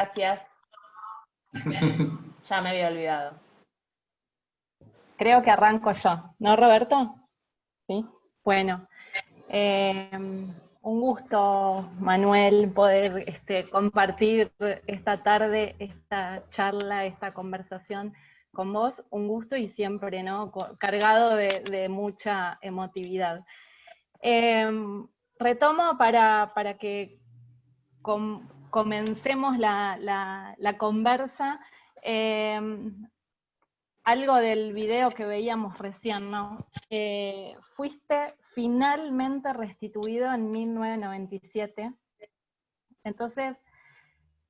Gracias. Ya me había olvidado. Creo que arranco yo, ¿no, Roberto? Sí. Bueno, un gusto, Manuel, poder compartir esta tarde, esta charla, esta conversación con vos. Un gusto y siempre, ¿no? Cargado de mucha emotividad. Retomo para que comencemos la conversa. Algo del video que veíamos recién, ¿no? Fuiste finalmente restituido en 1997. Entonces,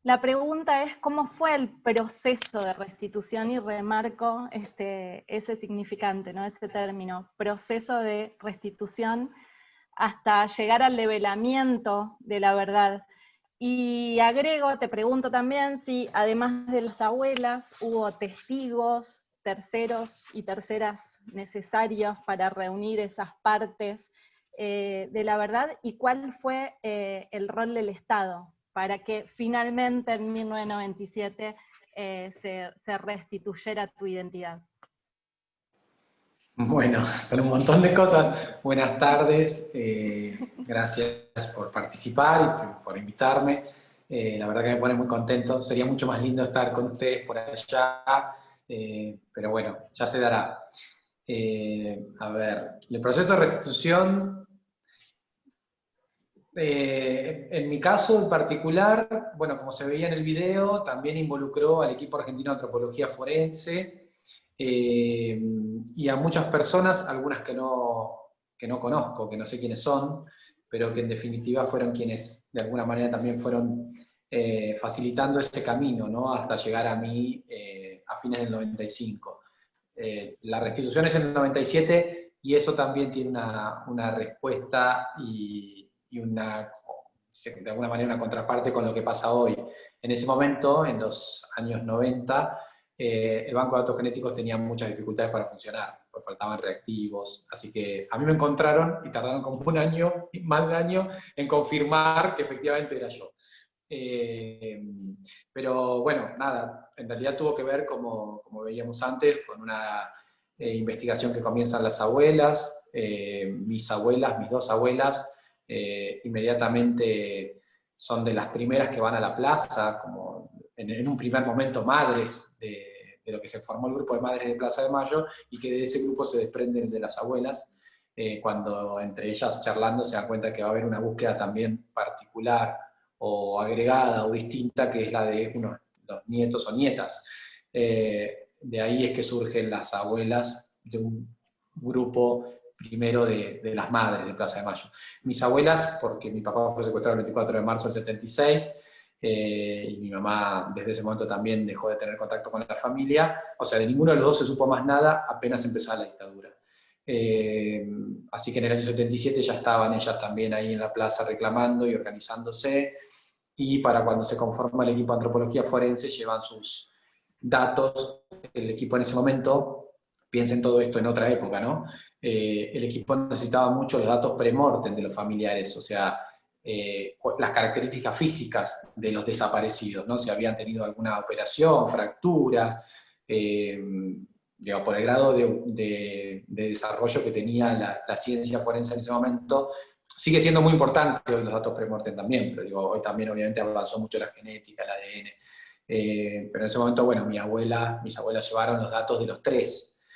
la pregunta es, ¿cómo fue el proceso de restitución? Y remarco ese significante, ¿no? Ese término, proceso de restitución, hasta llegar al develamiento de la verdad. Y agrego, te pregunto también si además de las abuelas hubo testigos, terceros y terceras necesarios para reunir esas partes de la verdad, y cuál fue el rol del Estado para que finalmente en 1997 se restituyera tu identidad. Bueno, son un montón de cosas. Buenas tardes, gracias por participar y por invitarme. La verdad que me pone muy contento. Sería mucho más lindo estar con ustedes por allá, pero bueno, ya se dará. A ver, el proceso de restitución, en mi caso en particular, bueno, como se veía en el video, también involucró al equipo argentino de antropología forense, y a muchas personas, algunas que no conozco, que no sé quiénes son, pero que en definitiva fueron quienes de alguna manera también fueron facilitando ese camino, ¿no? Hasta llegar a mí a fines del 95. La restitución es en el 97 y eso también tiene una respuesta y de alguna manera una contraparte con lo que pasa hoy. En ese momento, en los años 90, el banco de datos genéticos tenía muchas dificultades para funcionar, porque faltaban reactivos, así que a mí me encontraron y tardaron como un año, más de un año, en confirmar que efectivamente era yo. Pero bueno, nada, en realidad tuvo que ver, como veíamos antes, con una investigación que comienzan las abuelas, mis abuelas, mis dos abuelas, inmediatamente son de las primeras que van a la plaza, como en un primer momento madres de lo que se formó el grupo de madres de Plaza de Mayo, y que de ese grupo se desprenden de las abuelas, cuando entre ellas charlando se dan cuenta que va a haber una búsqueda también particular o agregada o distinta, que es la de los nietos o nietas. De ahí es que surgen las abuelas de un grupo primero de las madres de Plaza de Mayo. Mis abuelas, porque mi papá fue secuestrado el 24 de marzo del 76, y mi mamá desde ese momento también dejó de tener contacto con la familia, o sea, de ninguno de los dos se supo más nada apenas empezaba la dictadura. Así que en el año 77 ya estaban ellas también ahí en la plaza reclamando y organizándose, y para cuando se conforma el equipo de antropología forense llevan sus datos. El equipo en ese momento, piensen todo esto en otra época, ¿no? El equipo necesitaba mucho los datos pre-mortem de los familiares, o sea, las características físicas de los desaparecidos, ¿no? Si habían tenido alguna operación, fracturas, por el grado de desarrollo que tenía la ciencia forense en ese momento. Sigue siendo muy importante hoy los datos pre-mortem también, pero hoy también obviamente avanzó mucho la genética, el ADN. Pero en ese momento, bueno, mis abuelas llevaron los datos de los tres.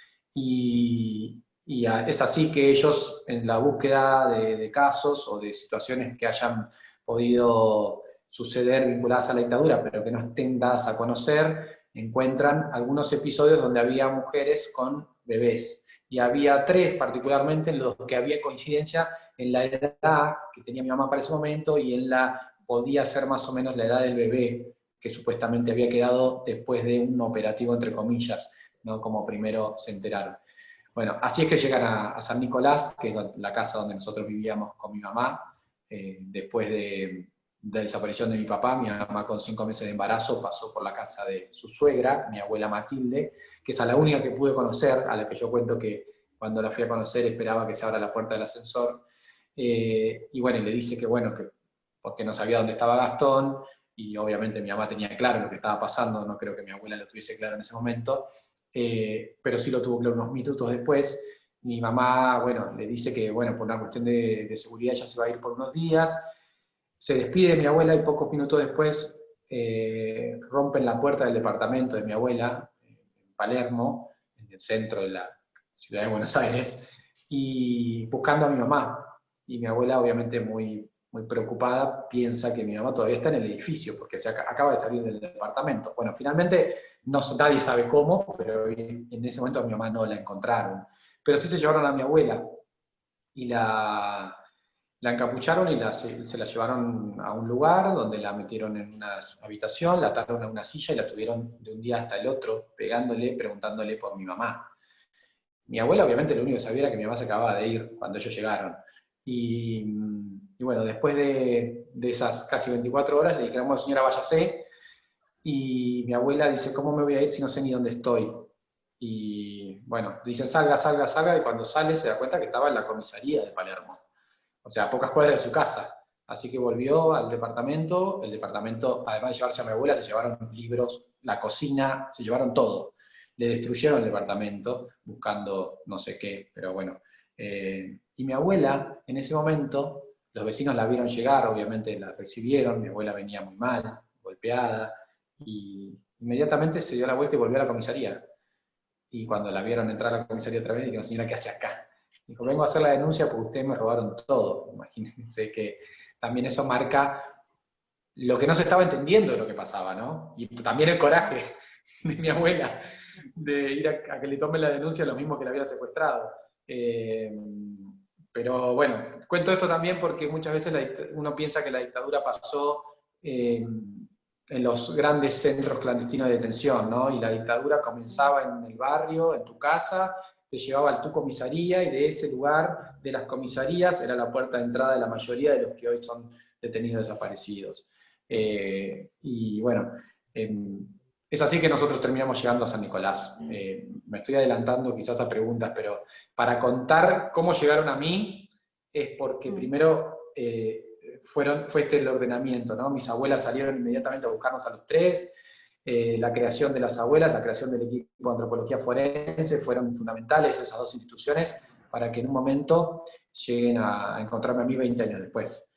Es así que ellos, en la búsqueda de casos o de situaciones que hayan podido suceder vinculadas a la dictadura, pero que no estén dadas a conocer, encuentran algunos episodios donde había mujeres con bebés. Y había tres particularmente en los que había coincidencia en la edad que tenía mi mamá para ese momento y podía ser más o menos la edad del bebé, que supuestamente había quedado después de un operativo, entre comillas, ¿no? Como primero se enteraron. Bueno, así es que llegan a San Nicolás, que es la casa donde nosotros vivíamos con mi mamá, después de la desaparición de mi papá. Mi mamá, con 5 meses de embarazo, pasó por la casa de su suegra, mi abuela Matilde, que es a la única que pude conocer, a la que yo cuento que cuando la fui a conocer esperaba que se abra la puerta del ascensor, y bueno, le dice que bueno, que porque no sabía dónde estaba Gastón, y obviamente mi mamá tenía claro lo que estaba pasando, no creo que mi abuela lo tuviese claro en ese momento, pero sí lo tuvo claro unos minutos después. Mi mamá, bueno, le dice que, bueno, por una cuestión de seguridad ella se va a ir por unos días, se despide de mi abuela y pocos minutos después rompen la puerta del departamento de mi abuela, en Palermo, en el centro de la ciudad de Buenos Aires, y buscando a mi mamá. Y mi abuela, obviamente muy, muy preocupada, piensa que mi mamá todavía está en el edificio, porque acaba de salir del departamento. Bueno, finalmente no, nadie sabe cómo, pero en ese momento a mi mamá no la encontraron. Pero sí se llevaron a mi abuela y la encapucharon y se la llevaron a un lugar donde la metieron en una habitación, la ataron a una silla y la tuvieron de un día hasta el otro, pegándole, preguntándole por mi mamá. Mi abuela obviamente lo único que sabía era que mi mamá se acababa de ir cuando ellos llegaron. Y bueno, después de esas casi 24 horas le dijeron, bueno, señora, váyase. Y mi abuela dice, ¿cómo me voy a ir si no sé ni dónde estoy? Y bueno, dicen, salga, salga, salga, y cuando sale se da cuenta que estaba en la comisaría de Palermo, o sea, a pocas cuadras de su casa. Así que volvió al departamento, el departamento, además de llevarse a mi abuela, se llevaron libros, la cocina, se llevaron todo. Le destruyeron el departamento buscando no sé qué, pero bueno. Y mi abuela, en ese momento, los vecinos la vieron llegar, obviamente la recibieron, mi abuela venía muy mal, golpeada, y inmediatamente se dio la vuelta y volvió a la comisaría. Y cuando la vieron entrar a la comisaría otra vez, dijeron, señora, ¿qué hace acá? Dijo, vengo a hacer la denuncia porque ustedes me robaron todo. Imagínense que también eso marca lo que no se estaba entendiendo de lo que pasaba, ¿no? Y también el coraje de mi abuela de ir a que le tomen la denuncia lo mismo que la hubiera secuestrado. Pero bueno, cuento esto también porque muchas veces uno piensa que la dictadura pasó en los grandes centros clandestinos de detención, ¿no? Y la dictadura comenzaba en el barrio, en tu casa, te llevaba a tu comisaría y de ese lugar, de las comisarías, era la puerta de entrada de la mayoría de los que hoy son detenidos desaparecidos. Y bueno, es así que nosotros terminamos llegando a San Nicolás. Me estoy adelantando quizás a preguntas, pero para contar cómo llegaron a mí es porque primero fue este el ordenamiento, ¿no? Mis abuelas salieron inmediatamente a buscarnos a los tres, la creación de las abuelas, la creación del equipo de antropología forense fueron fundamentales esas dos instituciones para que en un momento lleguen a encontrarme a mí 20 años después.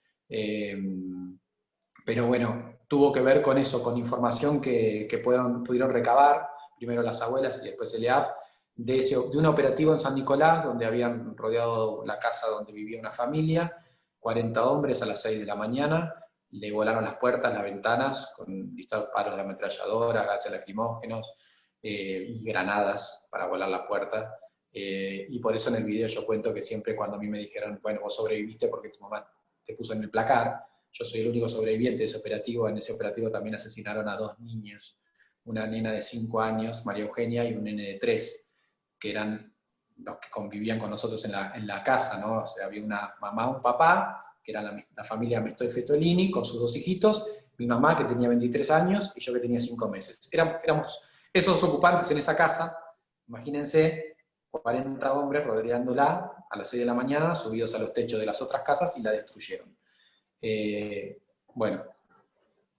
Pero bueno, tuvo que ver con eso, con información que pudieron recabar, primero las abuelas y después el EAF, de un operativo en San Nicolás, donde habían rodeado la casa donde vivía una familia, 40 hombres a las 6 de la mañana, le volaron las puertas, las ventanas, con disparos de ametralladora, gases lacrimógenos y granadas para volar la puerta. Y por eso en el video yo cuento que siempre cuando a mí me dijeron, bueno, vos sobreviviste porque tu mamá te puso en el placar, yo soy el único sobreviviente de ese operativo. En ese operativo también asesinaron a dos niñas, una nena de 5 años, María Eugenia, y un nene de 3, que eran los que convivían con nosotros en la casa, ¿no? O sea, había una mamá, un papá, que era la familia Mestoy Fetolini, con sus dos hijitos, mi mamá, que tenía 23 años, y yo, que tenía 5 meses. Éramos esos ocupantes en esa casa, imagínense, 40 hombres rodeándola a las 6 de la mañana, subidos a los techos de las otras casas, y la destruyeron. Bueno,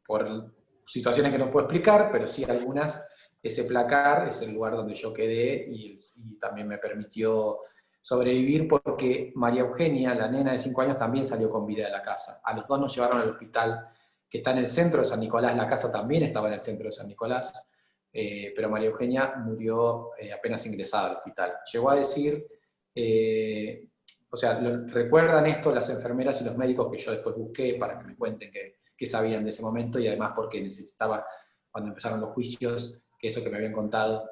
por situaciones que no puedo explicar, pero sí algunas, ese placar es el lugar donde yo quedé y también me permitió sobrevivir porque María Eugenia, la nena de 5 años, también salió con vida de la casa. A los dos nos llevaron al hospital que está en el centro de San Nicolás, la casa también estaba en el centro de San Nicolás, pero María Eugenia murió apenas ingresada al hospital. Llegó a decir... o sea, recuerdan esto las enfermeras y los médicos que yo después busqué para que me cuenten qué sabían de ese momento y además porque necesitaba, cuando empezaron los juicios, que eso que me habían contado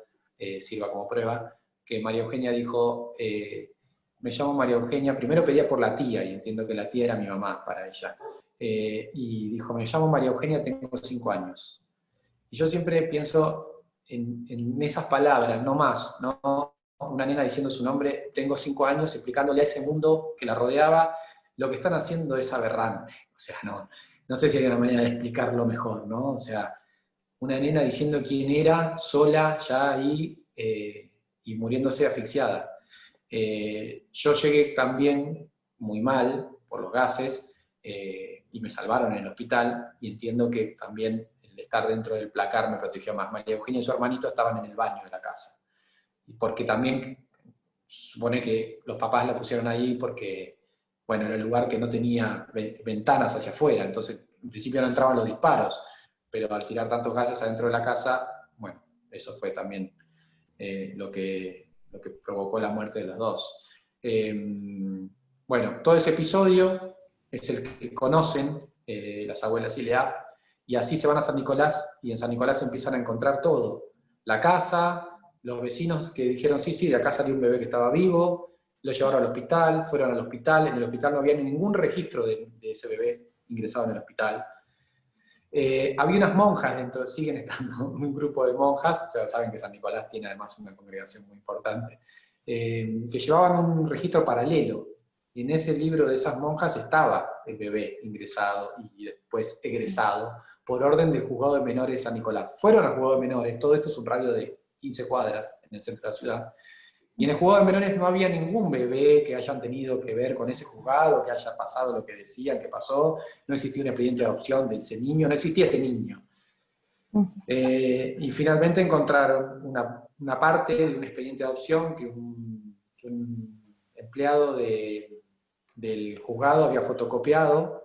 sirva como prueba, que María Eugenia dijo, me llamo María Eugenia, primero pedía por la tía, y entiendo que la tía era mi mamá para ella, y dijo, me llamo María Eugenia, tengo 5 años. Y yo siempre pienso en esas palabras, no más, ¿no? Una nena diciendo su nombre, tengo 5 años, explicándole a ese mundo que la rodeaba, lo que están haciendo es aberrante. O sea, no sé si hay una manera de explicarlo mejor, ¿no? O sea, una nena diciendo quién era, sola, ya ahí, y muriéndose asfixiada. Yo llegué también muy mal por los gases, y me salvaron en el hospital, y entiendo que también el estar dentro del placar me protegió más. María Eugenia y su hermanito estaban en el baño de la casa, porque también supone que los papás la pusieron ahí porque, bueno, era el lugar que no tenía ventanas hacia afuera, entonces en principio no entraban los disparos, pero al tirar tantos gases adentro de la casa, bueno, eso fue también lo que provocó la muerte de los dos. Bueno, todo ese episodio es el que conocen las abuelas Ileaf, y así se van a San Nicolás, y en San Nicolás empiezan a encontrar todo. La casa, los vecinos que dijeron, sí, sí, de acá salió un bebé que estaba vivo, lo llevaron al hospital, fueron al hospital, en el hospital no había ningún registro de ese bebé ingresado en el hospital. Había unas monjas dentro, siguen estando un grupo de monjas, o sea, saben que San Nicolás tiene además una congregación muy importante, que llevaban un registro paralelo. Y en ese libro de esas monjas estaba el bebé ingresado y después egresado por orden del juzgado de menores de San Nicolás. Fueron al juzgado de menores, todo esto es un radio de 15 cuadras en el centro de la ciudad. Y en el juzgado de menores no había ningún bebé que hayan tenido que ver con ese juzgado, que haya pasado lo que decían que pasó, no existía un expediente de adopción de ese niño, no existía ese niño. Y finalmente encontraron una parte de un expediente de adopción que un empleado del juzgado había fotocopiado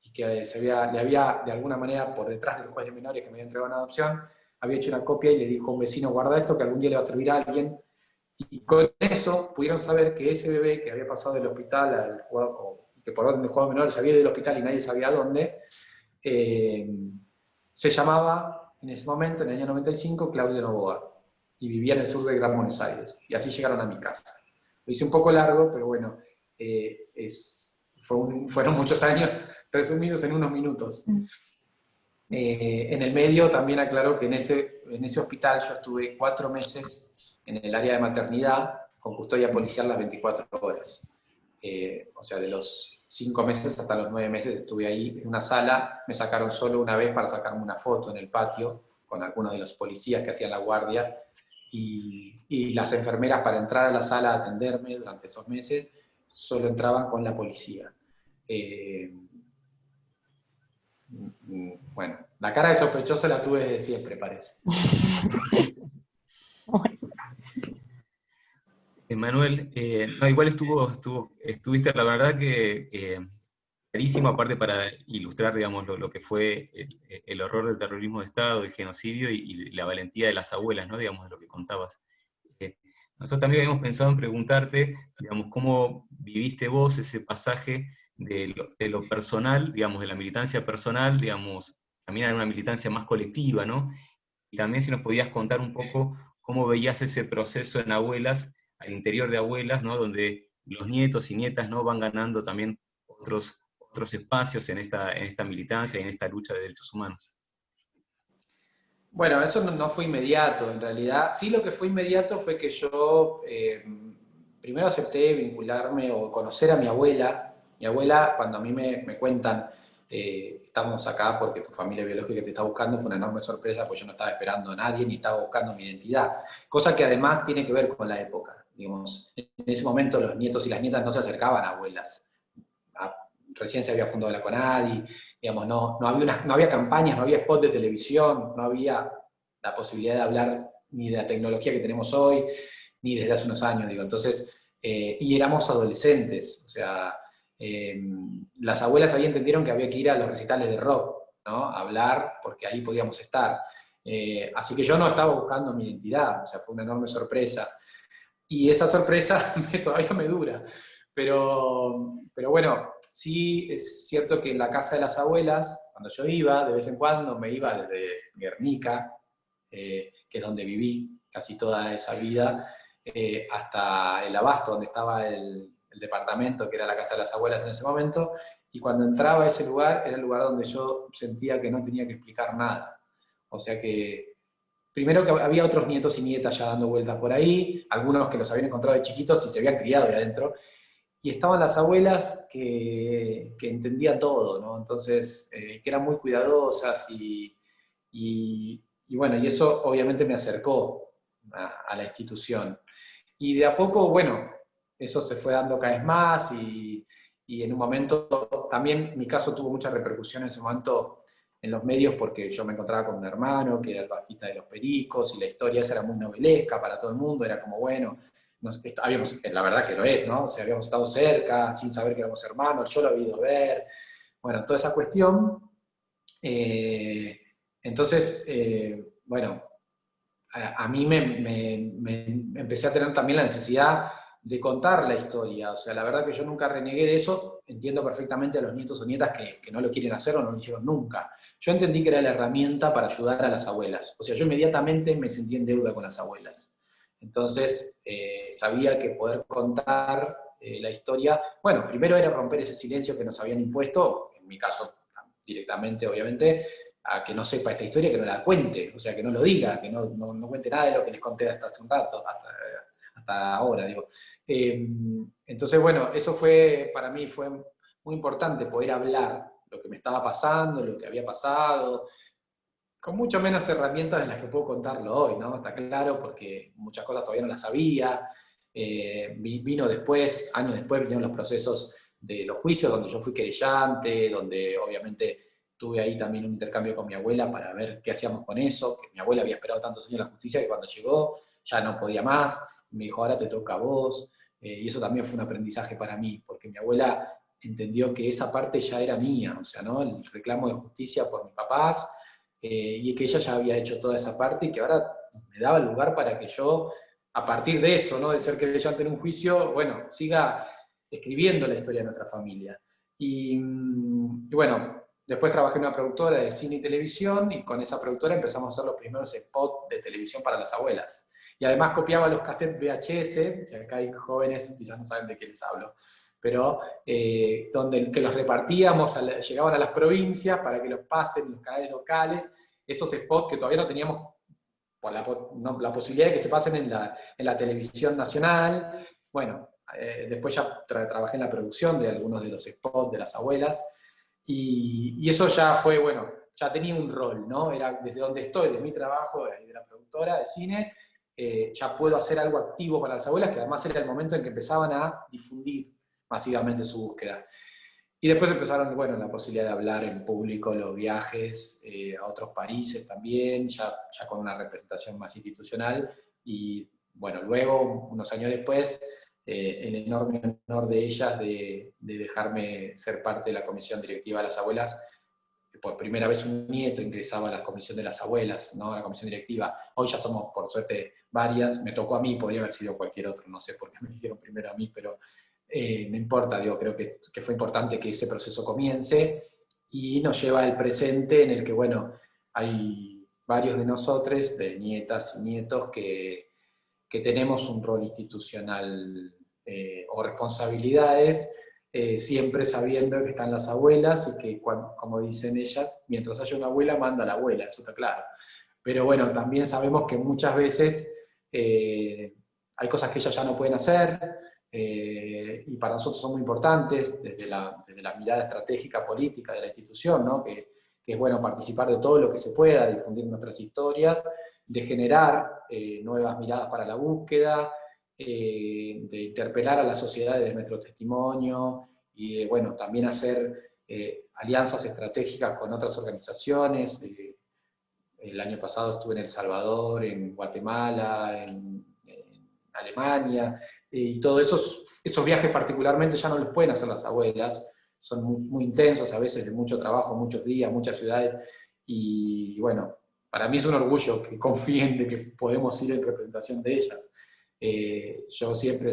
y que le había, de alguna manera, por detrás del juez de menores que me había entregado una adopción, había hecho una copia y le dijo a un vecino, guarda esto que algún día le va a servir a alguien. Y con eso pudieron saber que ese bebé que había pasado del hospital al juzgado, o que por orden del juzgado de menores había ido del hospital y nadie sabía dónde, se llamaba en ese momento, en el año 95, Claudio Novoa, y vivía en el sur de Gran Buenos Aires. Y así llegaron a mi casa. Lo hice un poco largo, pero bueno, fueron muchos años resumidos en unos minutos. En el medio también aclaro que en ese hospital yo estuve 4 meses en el área de maternidad con custodia policial las 24 horas. O sea, de los 5 meses hasta los 9 meses estuve ahí en una sala, me sacaron solo una vez para sacarme una foto en el patio con algunos de los policías que hacían la guardia, y las enfermeras para entrar a la sala a atenderme durante esos meses solo entraban con la policía. Bueno, la cara de sospechoso la tuve desde siempre, parece. Manuel, no, igual estuviste, la verdad que clarísimo, aparte para ilustrar, digamos, lo que fue el horror del terrorismo de Estado, el genocidio y la valentía de las abuelas, ¿no? Digamos, de lo que contabas. Nosotros también habíamos pensado en preguntarte, digamos, cómo viviste vos ese pasaje de lo personal, digamos, de la militancia personal, digamos, también a una militancia más colectiva, ¿no? Y también si nos podías contar un poco cómo veías ese proceso en abuelas, al interior de abuelas, ¿no? Donde los nietos y nietas, ¿no? Van ganando también otros espacios en esta militancia y en esta lucha de derechos humanos. Bueno, eso no fue inmediato, en realidad. Sí, lo que fue inmediato fue que yo primero acepté vincularme o conocer a mi abuela. Mi abuela, cuando a mí me cuentan, estamos acá porque tu familia biológica te está buscando, fue una enorme sorpresa, porque yo no estaba esperando a nadie ni estaba buscando mi identidad. Cosa que además tiene que ver con la época. Digamos, en ese momento los nietos y las nietas no se acercaban a abuelas. Recién se había fundado la CONADI, digamos, no había campañas, no había spot de televisión, no había la posibilidad de hablar ni de la tecnología que tenemos hoy, ni desde hace unos años, digo. Entonces, y éramos adolescentes, o sea, las abuelas ahí entendieron que había que ir a los recitales de rock, ¿no? A hablar, porque ahí podíamos estar. Así que yo no estaba buscando mi identidad, o sea, fue una enorme sorpresa. Y esa sorpresa todavía me dura. Pero bueno, sí es cierto que en la casa de las abuelas, cuando yo iba, de vez en cuando me iba desde Guernica, que es donde viví casi toda esa vida, hasta el Abasto, donde estaba el departamento, que era la casa de las abuelas en ese momento, y cuando entraba a ese lugar, era el lugar donde yo sentía que no tenía que explicar nada. O sea que primero que había otros nietos y nietas ya dando vueltas por ahí, algunos que los habían encontrado de chiquitos y se habían criado ahí adentro, y estaban las abuelas que entendían todo, ¿no? Entonces, que eran muy cuidadosas y bueno, y eso obviamente me acercó a la institución. Y de a poco, bueno, eso se fue dando cada vez más y en un momento, también mi caso tuvo mucha repercusión en ese momento en los medios porque yo me encontraba con un hermano que era el bajista de Los Pericos, y la historia esa era muy novelesca para todo el mundo, era como, bueno, la verdad que lo es, ¿no? O sea, habíamos estado cerca, sin saber que éramos hermanos, yo lo había ido a ver, bueno, toda esa cuestión. Entonces, bueno, a mí me empecé a tener también la necesidad de contar la historia. O sea, la verdad que yo nunca renegué de eso. Entiendo perfectamente a los nietos o nietas que no lo quieren hacer o no lo hicieron nunca. Yo entendí que era la herramienta para ayudar a las abuelas. O sea, yo inmediatamente me sentí en deuda con las abuelas. Entonces, sabía que poder contar la historia, bueno, primero era romper ese silencio que nos habían impuesto, en mi caso directamente, obviamente, a que no sepa esta historia, que no la cuente, o sea, que no lo diga, que no cuente nada de lo que les conté hasta hace un rato, hasta ahora, digo. Entonces, bueno, eso para mí fue muy importante, poder hablar lo que me estaba pasando, lo que había pasado, con mucho menos herramientas de las que puedo contarlo hoy, ¿no? Está claro, porque muchas cosas todavía no las sabía. Vino después, años después, vinieron los procesos de los juicios, donde yo fui querellante, donde obviamente tuve ahí también un intercambio con mi abuela para ver qué hacíamos con eso, que mi abuela había esperado tantos años en la justicia que cuando llegó ya no podía más, me dijo, ahora te toca a vos, y eso también fue un aprendizaje para mí, porque mi abuela entendió que esa parte ya era mía, o sea, ¿no? El reclamo de justicia por mis papás, y que ella ya había hecho toda esa parte y que ahora me daba el lugar para que yo, a partir de eso, ¿no? De ser querellante en un juicio, bueno, siga escribiendo la historia de nuestra familia. Y bueno, después trabajé en una productora de cine y televisión, y con esa productora empezamos a hacer los primeros spots de televisión para las abuelas. Y además copiaba los cassettes VHS, si acá hay jóvenes quizás no saben de qué les hablo, pero que los repartíamos, llegaban a las provincias para que los pasen en los canales locales, esos spots que todavía no teníamos la posibilidad de que se pasen en la televisión nacional. Bueno, después ya trabajé en la producción de algunos de los spots de las abuelas, y eso ya fue, bueno, ya tenía un rol, ¿no? Era desde donde estoy, de mi trabajo, de la productora de cine, ya puedo hacer algo activo para las abuelas, que además era el momento en que empezaban a difundir masivamente su búsqueda. Y después empezaron, bueno, la posibilidad de hablar en público, los viajes a otros países también, ya con una representación más institucional. Y bueno, luego, unos años después, el enorme honor de ellas de dejarme ser parte de la comisión directiva de las abuelas. Por primera vez un nieto ingresaba a la comisión de las abuelas, ¿no? A la comisión directiva. Hoy ya somos, por suerte, varias. Me tocó a mí, podría haber sido cualquier otro, no sé por qué me dijeron primero a mí, pero no importa, digo, creo que fue importante que ese proceso comience, y nos lleva al presente en el que, bueno, hay varios de nosotros, de nietas y nietos, que tenemos un rol institucional o responsabilidades, siempre sabiendo que están las abuelas y que, como dicen ellas, mientras haya una abuela, manda la abuela, eso está claro. Pero bueno, también sabemos que muchas veces hay cosas que ellas ya no pueden hacer, y para nosotros son muy importantes desde la mirada estratégica política de la institución, ¿no? Que es bueno participar de todo lo que se pueda, difundir nuestras historias, de generar nuevas miradas para la búsqueda, de interpelar a la sociedad desde nuestro testimonio, y de, bueno, también hacer alianzas estratégicas con otras organizaciones. El año pasado estuve en El Salvador, en Guatemala, en Alemania, y todos esos viajes particularmente ya no los pueden hacer las abuelas, son muy, muy intensos, a veces de mucho trabajo, muchos días, muchas ciudades, y bueno, para mí es un orgullo que confíen de que podemos ir en representación de ellas. Yo siempre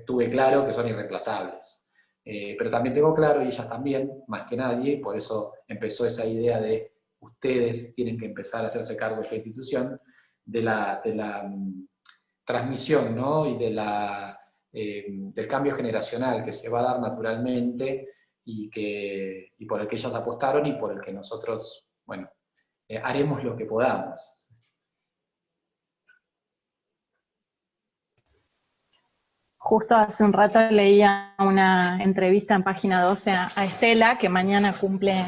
tuve claro que son irreemplazables, pero también tengo claro, y ellas también, más que nadie, y por eso empezó esa idea de ustedes tienen que empezar a hacerse cargo de esta institución, de la transmisión, ¿no? Y del cambio generacional que se va a dar naturalmente, y por el que ellas apostaron y por el que nosotros, bueno, haremos lo que podamos. Justo hace un rato leía una entrevista en Página 12 a Estela, que mañana cumple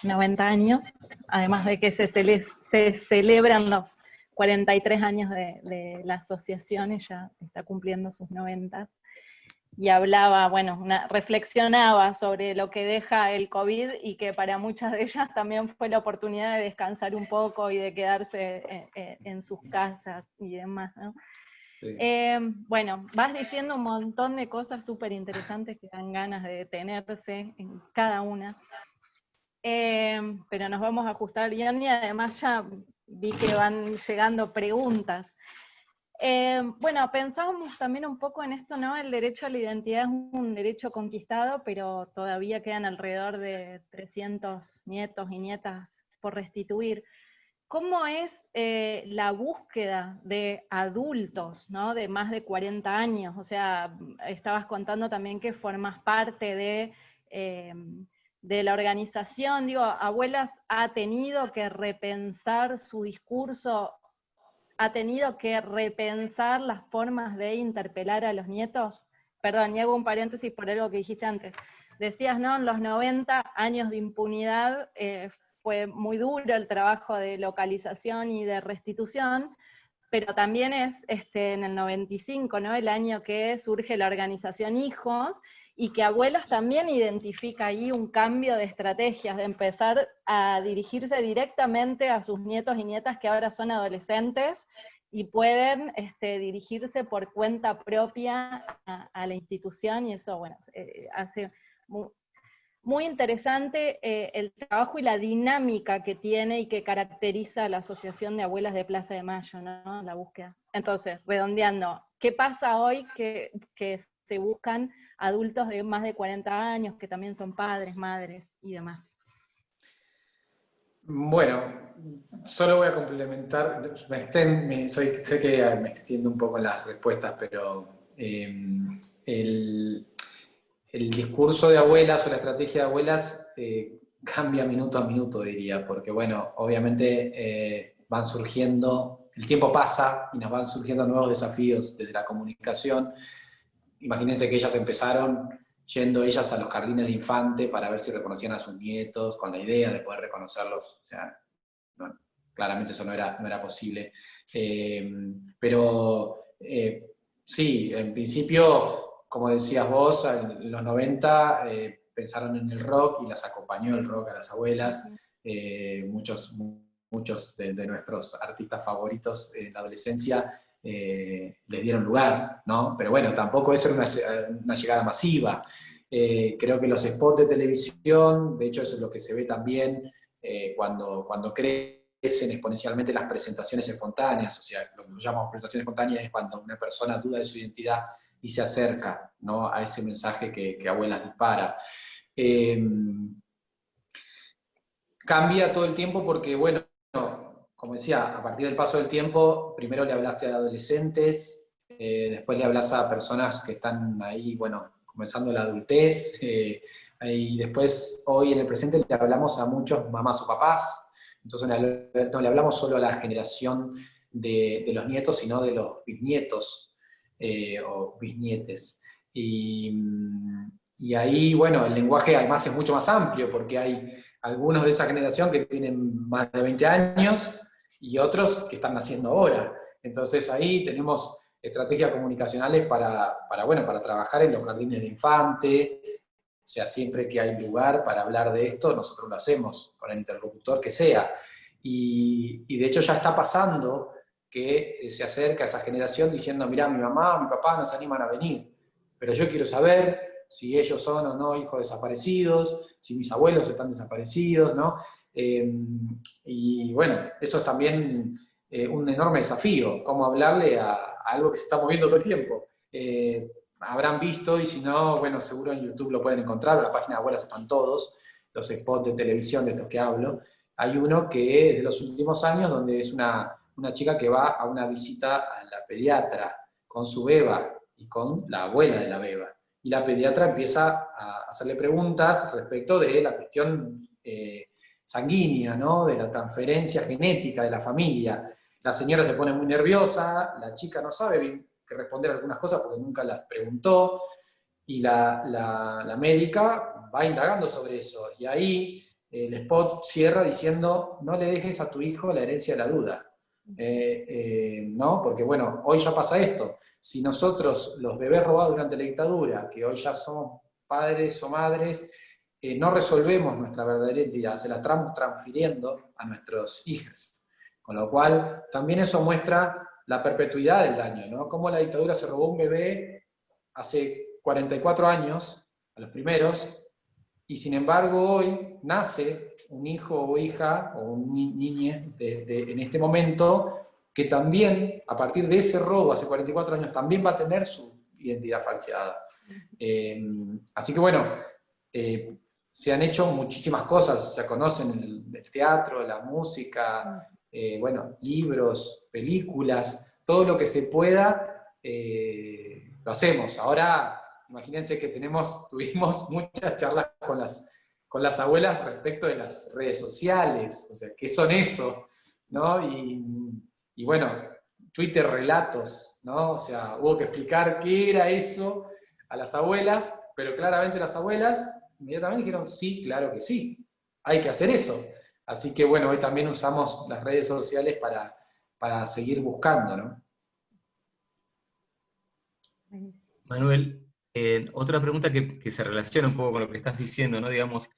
90 años, además de que se celebran los 43 años de la asociación, ella está cumpliendo sus 90. y hablaba, bueno, reflexionaba sobre lo que deja el COVID y que para muchas de ellas también fue la oportunidad de descansar un poco y de quedarse en sus casas y demás, ¿no? Sí. Bueno, vas diciendo un montón de cosas súper interesantes que dan ganas de detenerse en cada una. Pero nos vamos a ajustar bien y además ya vi que van llegando preguntas. Bueno, pensábamos también un poco en esto, ¿no? El derecho a la identidad es un derecho conquistado, pero todavía quedan alrededor de 300 nietos y nietas por restituir. ¿Cómo es la búsqueda de adultos, ¿no? De más de 40 años? O sea, estabas contando también que formas parte de la organización. Digo, Abuelas ha tenido que repensar su discurso, ha tenido que repensar las formas de interpelar a los nietos. Perdón, y hago un paréntesis por algo que dijiste antes. Decías, ¿no? En los 90 años de impunidad fue muy duro el trabajo de localización y de restitución, pero también es en el 95, ¿no? El año que surge la organización Hijos, y que Abuelas también identifica ahí un cambio de estrategias, de empezar a dirigirse directamente a sus nietos y nietas que ahora son adolescentes, y pueden dirigirse por cuenta propia a la institución, y eso, bueno, hace muy interesante el trabajo y la dinámica que tiene y que caracteriza a la Asociación de Abuelas de Plaza de Mayo, ¿no? La búsqueda. Entonces, redondeando, ¿qué pasa hoy que se buscan adultos de más de 40 años, que también son padres, madres y demás? Bueno, solo voy a complementar, sé que me extiendo un poco en las respuestas, pero el, el discurso de abuelas o la estrategia de abuelas cambia minuto a minuto, diría, porque bueno, obviamente van surgiendo, el tiempo pasa y nos van surgiendo nuevos desafíos desde la comunicación. Imagínense que ellas empezaron yendo ellas a los jardines de infante para ver si reconocían a sus nietos, con la idea de poder reconocerlos, o sea, no, claramente eso no era posible. Pero sí, en principio, como decías vos, en los 90 pensaron en el rock y las acompañó el rock a las abuelas. Muchos de nuestros artistas favoritos en la adolescencia les dieron lugar, ¿no? Pero bueno, tampoco eso era una llegada masiva. Creo que los spots de televisión, de hecho eso es lo que se ve también cuando crecen exponencialmente las presentaciones espontáneas, o sea, lo que llamamos presentaciones espontáneas es cuando una persona duda de su identidad y se acerca, ¿no? A ese mensaje que Abuelas dispara. Cambia todo el tiempo porque, bueno, como decía, a partir del paso del tiempo, primero le hablaste a adolescentes, después le hablas a personas que están ahí, bueno, comenzando la adultez, y después, hoy en el presente, le hablamos a muchos mamás o papás, entonces no le hablamos solo a la generación de los nietos, sino de los bisnietos o bisnietes. Y ahí, bueno, el lenguaje además es mucho más amplio, porque hay algunos de esa generación que tienen más de 20 años y otros que están naciendo ahora. Entonces ahí tenemos estrategias comunicacionales para trabajar en los jardines de infante, o sea, siempre que hay lugar para hablar de esto, nosotros lo hacemos con el interlocutor que sea. Y de hecho ya está pasando que se acerca a esa generación diciendo, mirá, mi mamá, mi papá no se animan a venir, pero yo quiero saber si ellos son o no hijos desaparecidos, si mis abuelos están desaparecidos, ¿no? Y bueno, eso es también un enorme desafío, cómo hablarle a algo que se está moviendo todo el tiempo. Habrán visto, y si no, bueno, seguro en YouTube lo pueden encontrar, en la página de Abuelas están todos, los spots de televisión de estos que hablo. Hay uno que es de los últimos años, donde es una chica que va a una visita a la pediatra con su beba y con la abuela de la beba. Y la pediatra empieza a hacerle preguntas respecto de la cuestión sanguínea, ¿no? De la transferencia genética de la familia. La señora se pone muy nerviosa, la chica no sabe bien qué responder a algunas cosas porque nunca las preguntó, y la médica va indagando sobre eso. Y ahí el spot cierra diciendo, no le dejes a tu hijo la herencia de la duda. ¿no? Porque bueno, hoy ya pasa esto. Si nosotros, los bebés robados durante la dictadura, que hoy ya somos padres o madres, no resolvemos nuestra verdadera identidad, se la estamos transfiriendo a nuestros hijos. Con lo cual, también eso muestra la perpetuidad del daño, ¿no? Cómo la dictadura se robó un bebé hace 44 años, a los primeros, y sin embargo hoy nace un hijo o hija, o un niño en este momento, que también, a partir de ese robo hace 44 años, también va a tener su identidad falseada. Así que bueno, se han hecho muchísimas cosas, se conocen el teatro, la música, bueno, libros, películas, todo lo que se pueda, lo hacemos. Ahora, imagínense que tuvimos muchas charlas con las abuelas respecto de las redes sociales, o sea, ¿qué son eso? ¿No? Y bueno, Twitter relatos, ¿no? O sea, hubo que explicar qué era eso a las abuelas, pero claramente las abuelas inmediatamente dijeron, sí, claro que sí, hay que hacer eso. Así que bueno, hoy también usamos las redes sociales para seguir buscando, ¿no? Manuel, otra pregunta que se relaciona un poco con lo que estás diciendo, ¿no? Digamos,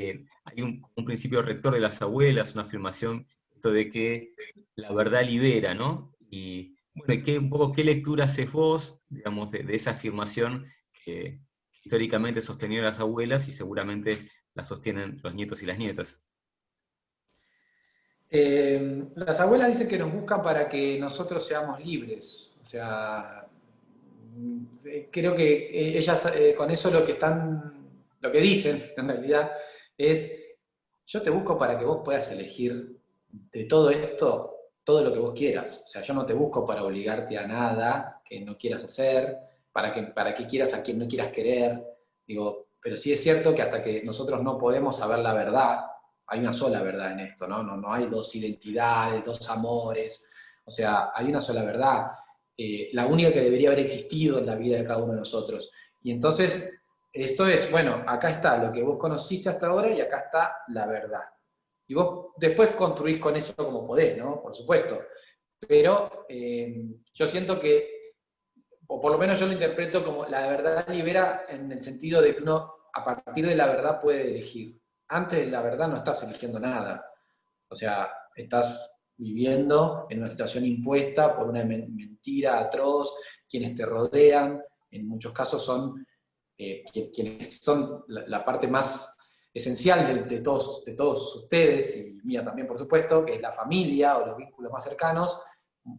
hay un principio rector de las abuelas, una afirmación, esto de que la verdad libera, ¿no? Y bueno, un poco qué lectura haces vos, digamos, de esa afirmación que históricamente sostenieron las abuelas y seguramente la sostienen los nietos y las nietas? Las abuelas dicen que nos buscan para que nosotros seamos libres. O sea, creo que ellas con eso lo que dicen en realidad es, yo te busco para que vos puedas elegir de todo esto todo lo que vos quieras. O sea, yo no te busco para obligarte a nada que no quieras hacer, para que quieras a quien no quieras querer. Digo, pero sí es cierto que hasta que nosotros no podemos saber la verdad, hay una sola verdad en esto, ¿no? No hay dos identidades, dos amores. O sea, hay una sola verdad, la única que debería haber existido en la vida de cada uno de nosotros. Y entonces, esto es, bueno, acá está lo que vos conociste hasta ahora y acá está la verdad. Y vos después construís con eso como podés, ¿no? Por supuesto. Pero yo siento que, o por lo menos yo lo interpreto como la verdad libera en el sentido de que uno a partir de la verdad puede elegir. Antes de la verdad no estás eligiendo nada. O sea, estás viviendo en una situación impuesta por una mentira atroz, quienes te rodean, en muchos casos son quienes son la parte más esencial de todos ustedes, y mía también por supuesto, que es la familia o los vínculos más cercanos,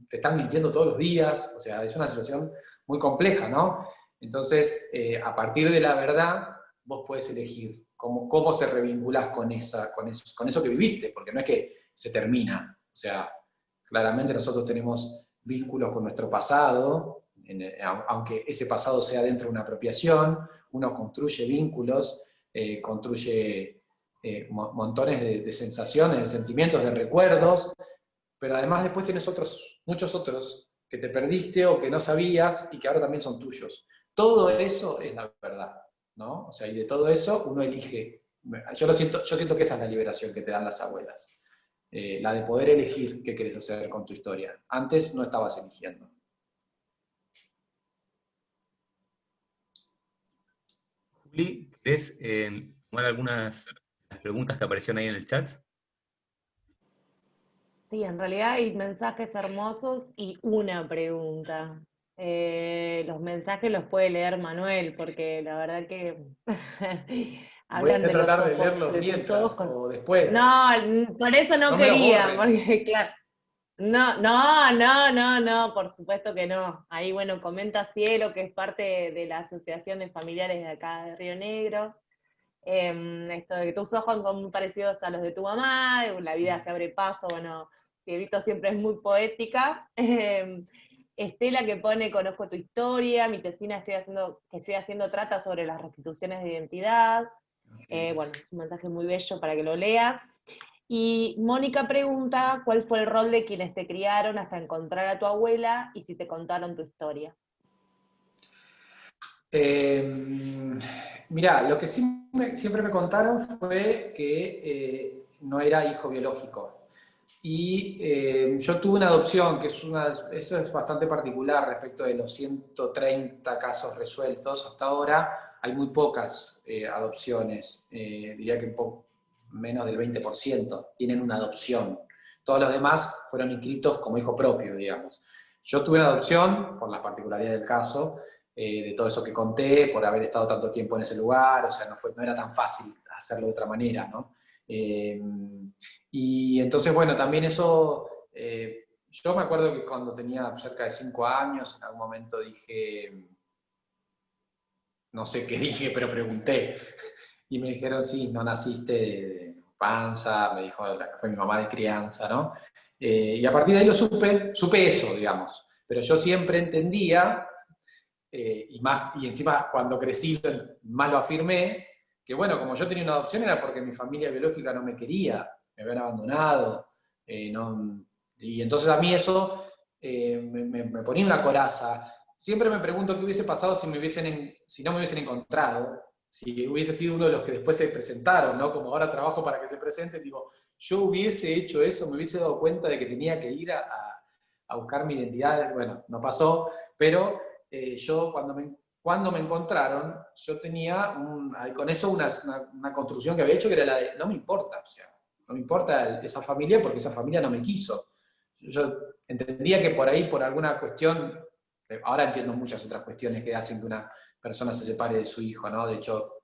te están mintiendo todos los días, o sea, es una situación muy compleja, ¿no? Entonces, a partir de la verdad, vos podés elegir cómo te revinculás con eso que viviste, porque no es que se termina, o sea, claramente nosotros tenemos vínculos con nuestro pasado, aunque ese pasado sea dentro de una apropiación, uno construye vínculos, construye montones de sensaciones, de sentimientos, de recuerdos, pero además después tienes muchos otros que te perdiste o que no sabías y que ahora también son tuyos. Todo eso es la verdad, ¿no? O sea, y de todo eso uno elige. Yo siento que esa es la liberación que te dan las abuelas. La de poder elegir qué querés hacer con tu historia. Antes no estabas eligiendo. Juli, ¿querés tomar algunas de las preguntas que aparecieron ahí en el chat? Sí, en realidad hay mensajes hermosos y una pregunta. Los mensajes los puede leer Manuel, porque la verdad que Voy hablan a de los tratar de ojos, leerlos de tus mientras ojos. o después. No, por eso no No me los quería, borren. porque claro. No, no, no, no, no, por supuesto que no. Ahí, bueno, comenta Cielo, que es parte de la Asociación de Familiares de acá de Río Negro. Esto de que tus ojos son muy parecidos a los de tu mamá, la vida se abre paso, bueno, Cielito siempre es muy poética. Estela que pone, conozco tu historia, mi tesina que estoy haciendo trata sobre las restituciones de identidad. Bueno, es un mensaje muy bello para que lo leas. Y Mónica pregunta, ¿cuál fue el rol de quienes te criaron hasta encontrar a tu abuela y si te contaron tu historia? Mirá, lo que siempre me contaron fue que no era hijo biológico. y yo tuve una adopción, eso es bastante particular respecto de los 130 casos resueltos. Hasta ahora hay muy pocas adopciones, diría que menos del 20% tienen una adopción. Todos los demás fueron inscritos como hijo propio, digamos. Yo tuve una adopción, por las particularidades del caso, de todo eso que conté, por haber estado tanto tiempo en ese lugar, o sea, no era tan fácil hacerlo de otra manera, ¿no? Y entonces, bueno, también eso, yo me acuerdo que cuando tenía cerca de 5 años, en algún momento dije, no sé qué dije, pero pregunté, y me dijeron, sí, no naciste de panza, me dijo la que fue mi mamá de crianza, ¿no? Y a partir de ahí supe eso, digamos, pero yo siempre entendía, y encima cuando crecí más lo afirmé, que bueno, como yo tenía una adopción era porque mi familia biológica no me quería, me habían abandonado, y entonces a mí eso me ponía una coraza. Siempre me pregunto qué hubiese pasado si no me hubiesen encontrado, si hubiese sido uno de los que después se presentaron, ¿no? Como ahora trabajo para que se presenten, digo, yo hubiese hecho eso, me hubiese dado cuenta de que tenía que ir a buscar mi identidad, bueno, no pasó, pero yo cuando me encontraron, yo tenía con eso una construcción que había hecho que era la de, no me importa, o sea, no me importa esa familia porque esa familia no me quiso. Yo entendía que por ahí, por alguna cuestión, ahora entiendo muchas otras cuestiones que hacen que una persona se separe de su hijo, ¿no? De hecho,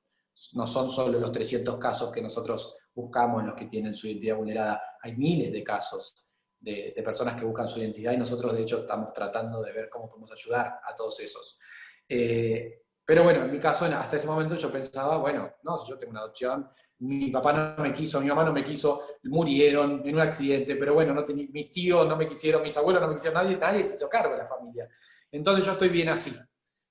no son solo los 300 casos que nosotros buscamos los que tienen su identidad vulnerada, hay miles de casos de personas que buscan su identidad y nosotros de hecho estamos tratando de ver cómo podemos ayudar a todos esos. Pero bueno, en mi caso, hasta ese momento yo pensaba, bueno, no, si yo tengo una adopción, mi papá no me quiso, mi mamá no me quiso, murieron en un accidente, pero bueno, mis tíos no me quisieron, mis abuelos no me quisieron, nadie se hizo cargo de la familia. Entonces yo estoy bien así.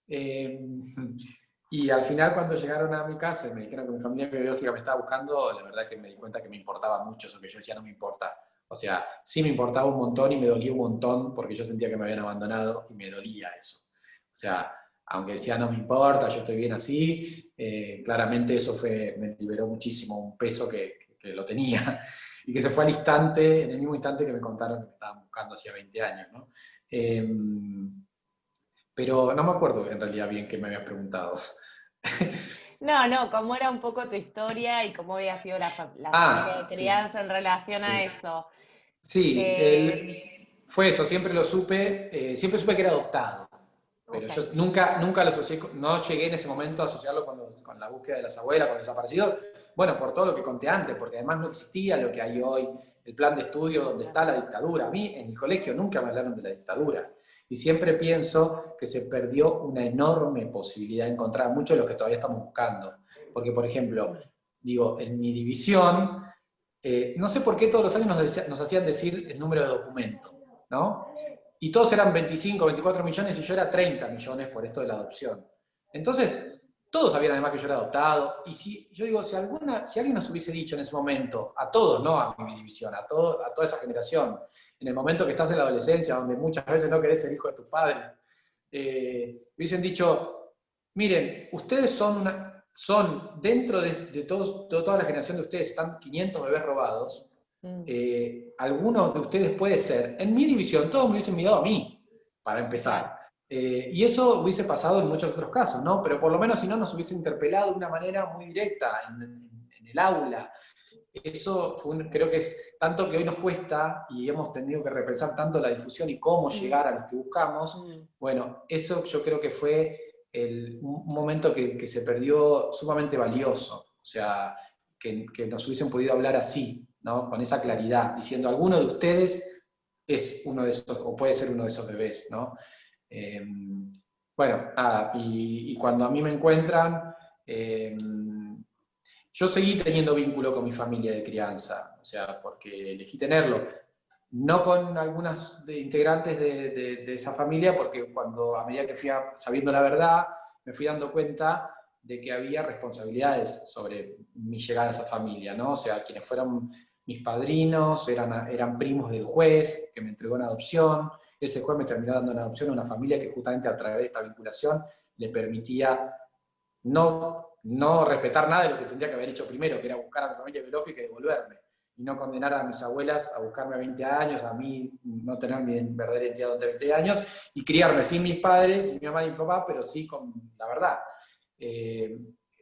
Y al final cuando llegaron a mi casa y me dijeron que mi familia biológica me estaba buscando, la verdad que me di cuenta que me importaba mucho eso que yo decía, no me importa. O sea, sí me importaba un montón y me dolía un montón porque yo sentía que me habían abandonado y me dolía eso. O sea, aunque decía no me importa, yo estoy bien así, claramente eso me liberó muchísimo un peso que lo tenía y que se fue al instante, en el mismo instante que me contaron que me estaban buscando hacía 20 años, ¿no? Pero no me acuerdo en realidad bien qué me habías preguntado. No, cómo era un poco tu historia y cómo había sido la familia de crianza Sí. en relación a eso. Sí, fue eso, siempre lo supe, siempre supe que era adoptado, pero Okay. yo nunca lo asocié, no llegué en ese momento a asociarlo con la búsqueda de las abuelas, con los desaparecidos, bueno, por todo lo que conté antes, porque además no existía lo que hay hoy, el plan de estudio donde está la dictadura. A mí en el colegio nunca me hablaron de la dictadura, y siempre pienso que se perdió una enorme posibilidad de encontrar a muchos de los que todavía estamos buscando, porque por ejemplo, digo, en mi división, no sé por qué todos los años nos hacían decir el número de documento, ¿no? Y todos eran 25, 24 millones y yo era 30 millones por esto de la adopción. Entonces, todos sabían además que yo era adoptado. Y yo digo, si alguien nos hubiese dicho en ese momento, a todos, no a mi división, a toda esa generación, en el momento que estás en la adolescencia, donde muchas veces no querés ser hijo de tus padres, hubiesen dicho, miren, ustedes son dentro de toda la generación de ustedes, están 500 bebés robados, algunos de ustedes puede ser, en mi división todos me hubiesen mirado a mí, para empezar. Y eso hubiese pasado en muchos otros casos, ¿no? Pero por lo menos si no nos hubiese interpelado de una manera muy directa en el aula. Eso creo que es tanto que hoy nos cuesta y hemos tenido que repensar tanto la difusión y cómo llegar a los que buscamos. Bueno, eso yo creo que fue un momento que se perdió sumamente valioso. O sea, que nos hubiesen podido hablar así, ¿no? Con esa claridad, diciendo, alguno de ustedes es uno de esos, o puede ser uno de esos bebés, ¿no? Bueno, nada, y cuando a mí me encuentran, yo seguí teniendo vínculo con mi familia de crianza, o sea, porque elegí tenerlo. No con algunas integrantes de esa familia, porque a medida que fui sabiendo la verdad, me fui dando cuenta de que había responsabilidades sobre mi llegada a esa familia, ¿no? O sea, quienes fueron mis padrinos eran primos del juez que me entregó en adopción. Ese juez me terminó dando en adopción a una familia que justamente a través de esta vinculación le permitía no respetar nada de lo que tendría que haber hecho primero, que era buscar a mi familia biológica y devolverme. y no condenar a mis abuelas a buscarme a 20 años, a mí no tener mi verdadera identidad durante 20 años, y criarme sin mis padres, sin mi mamá y mi papá, pero sí con la verdad.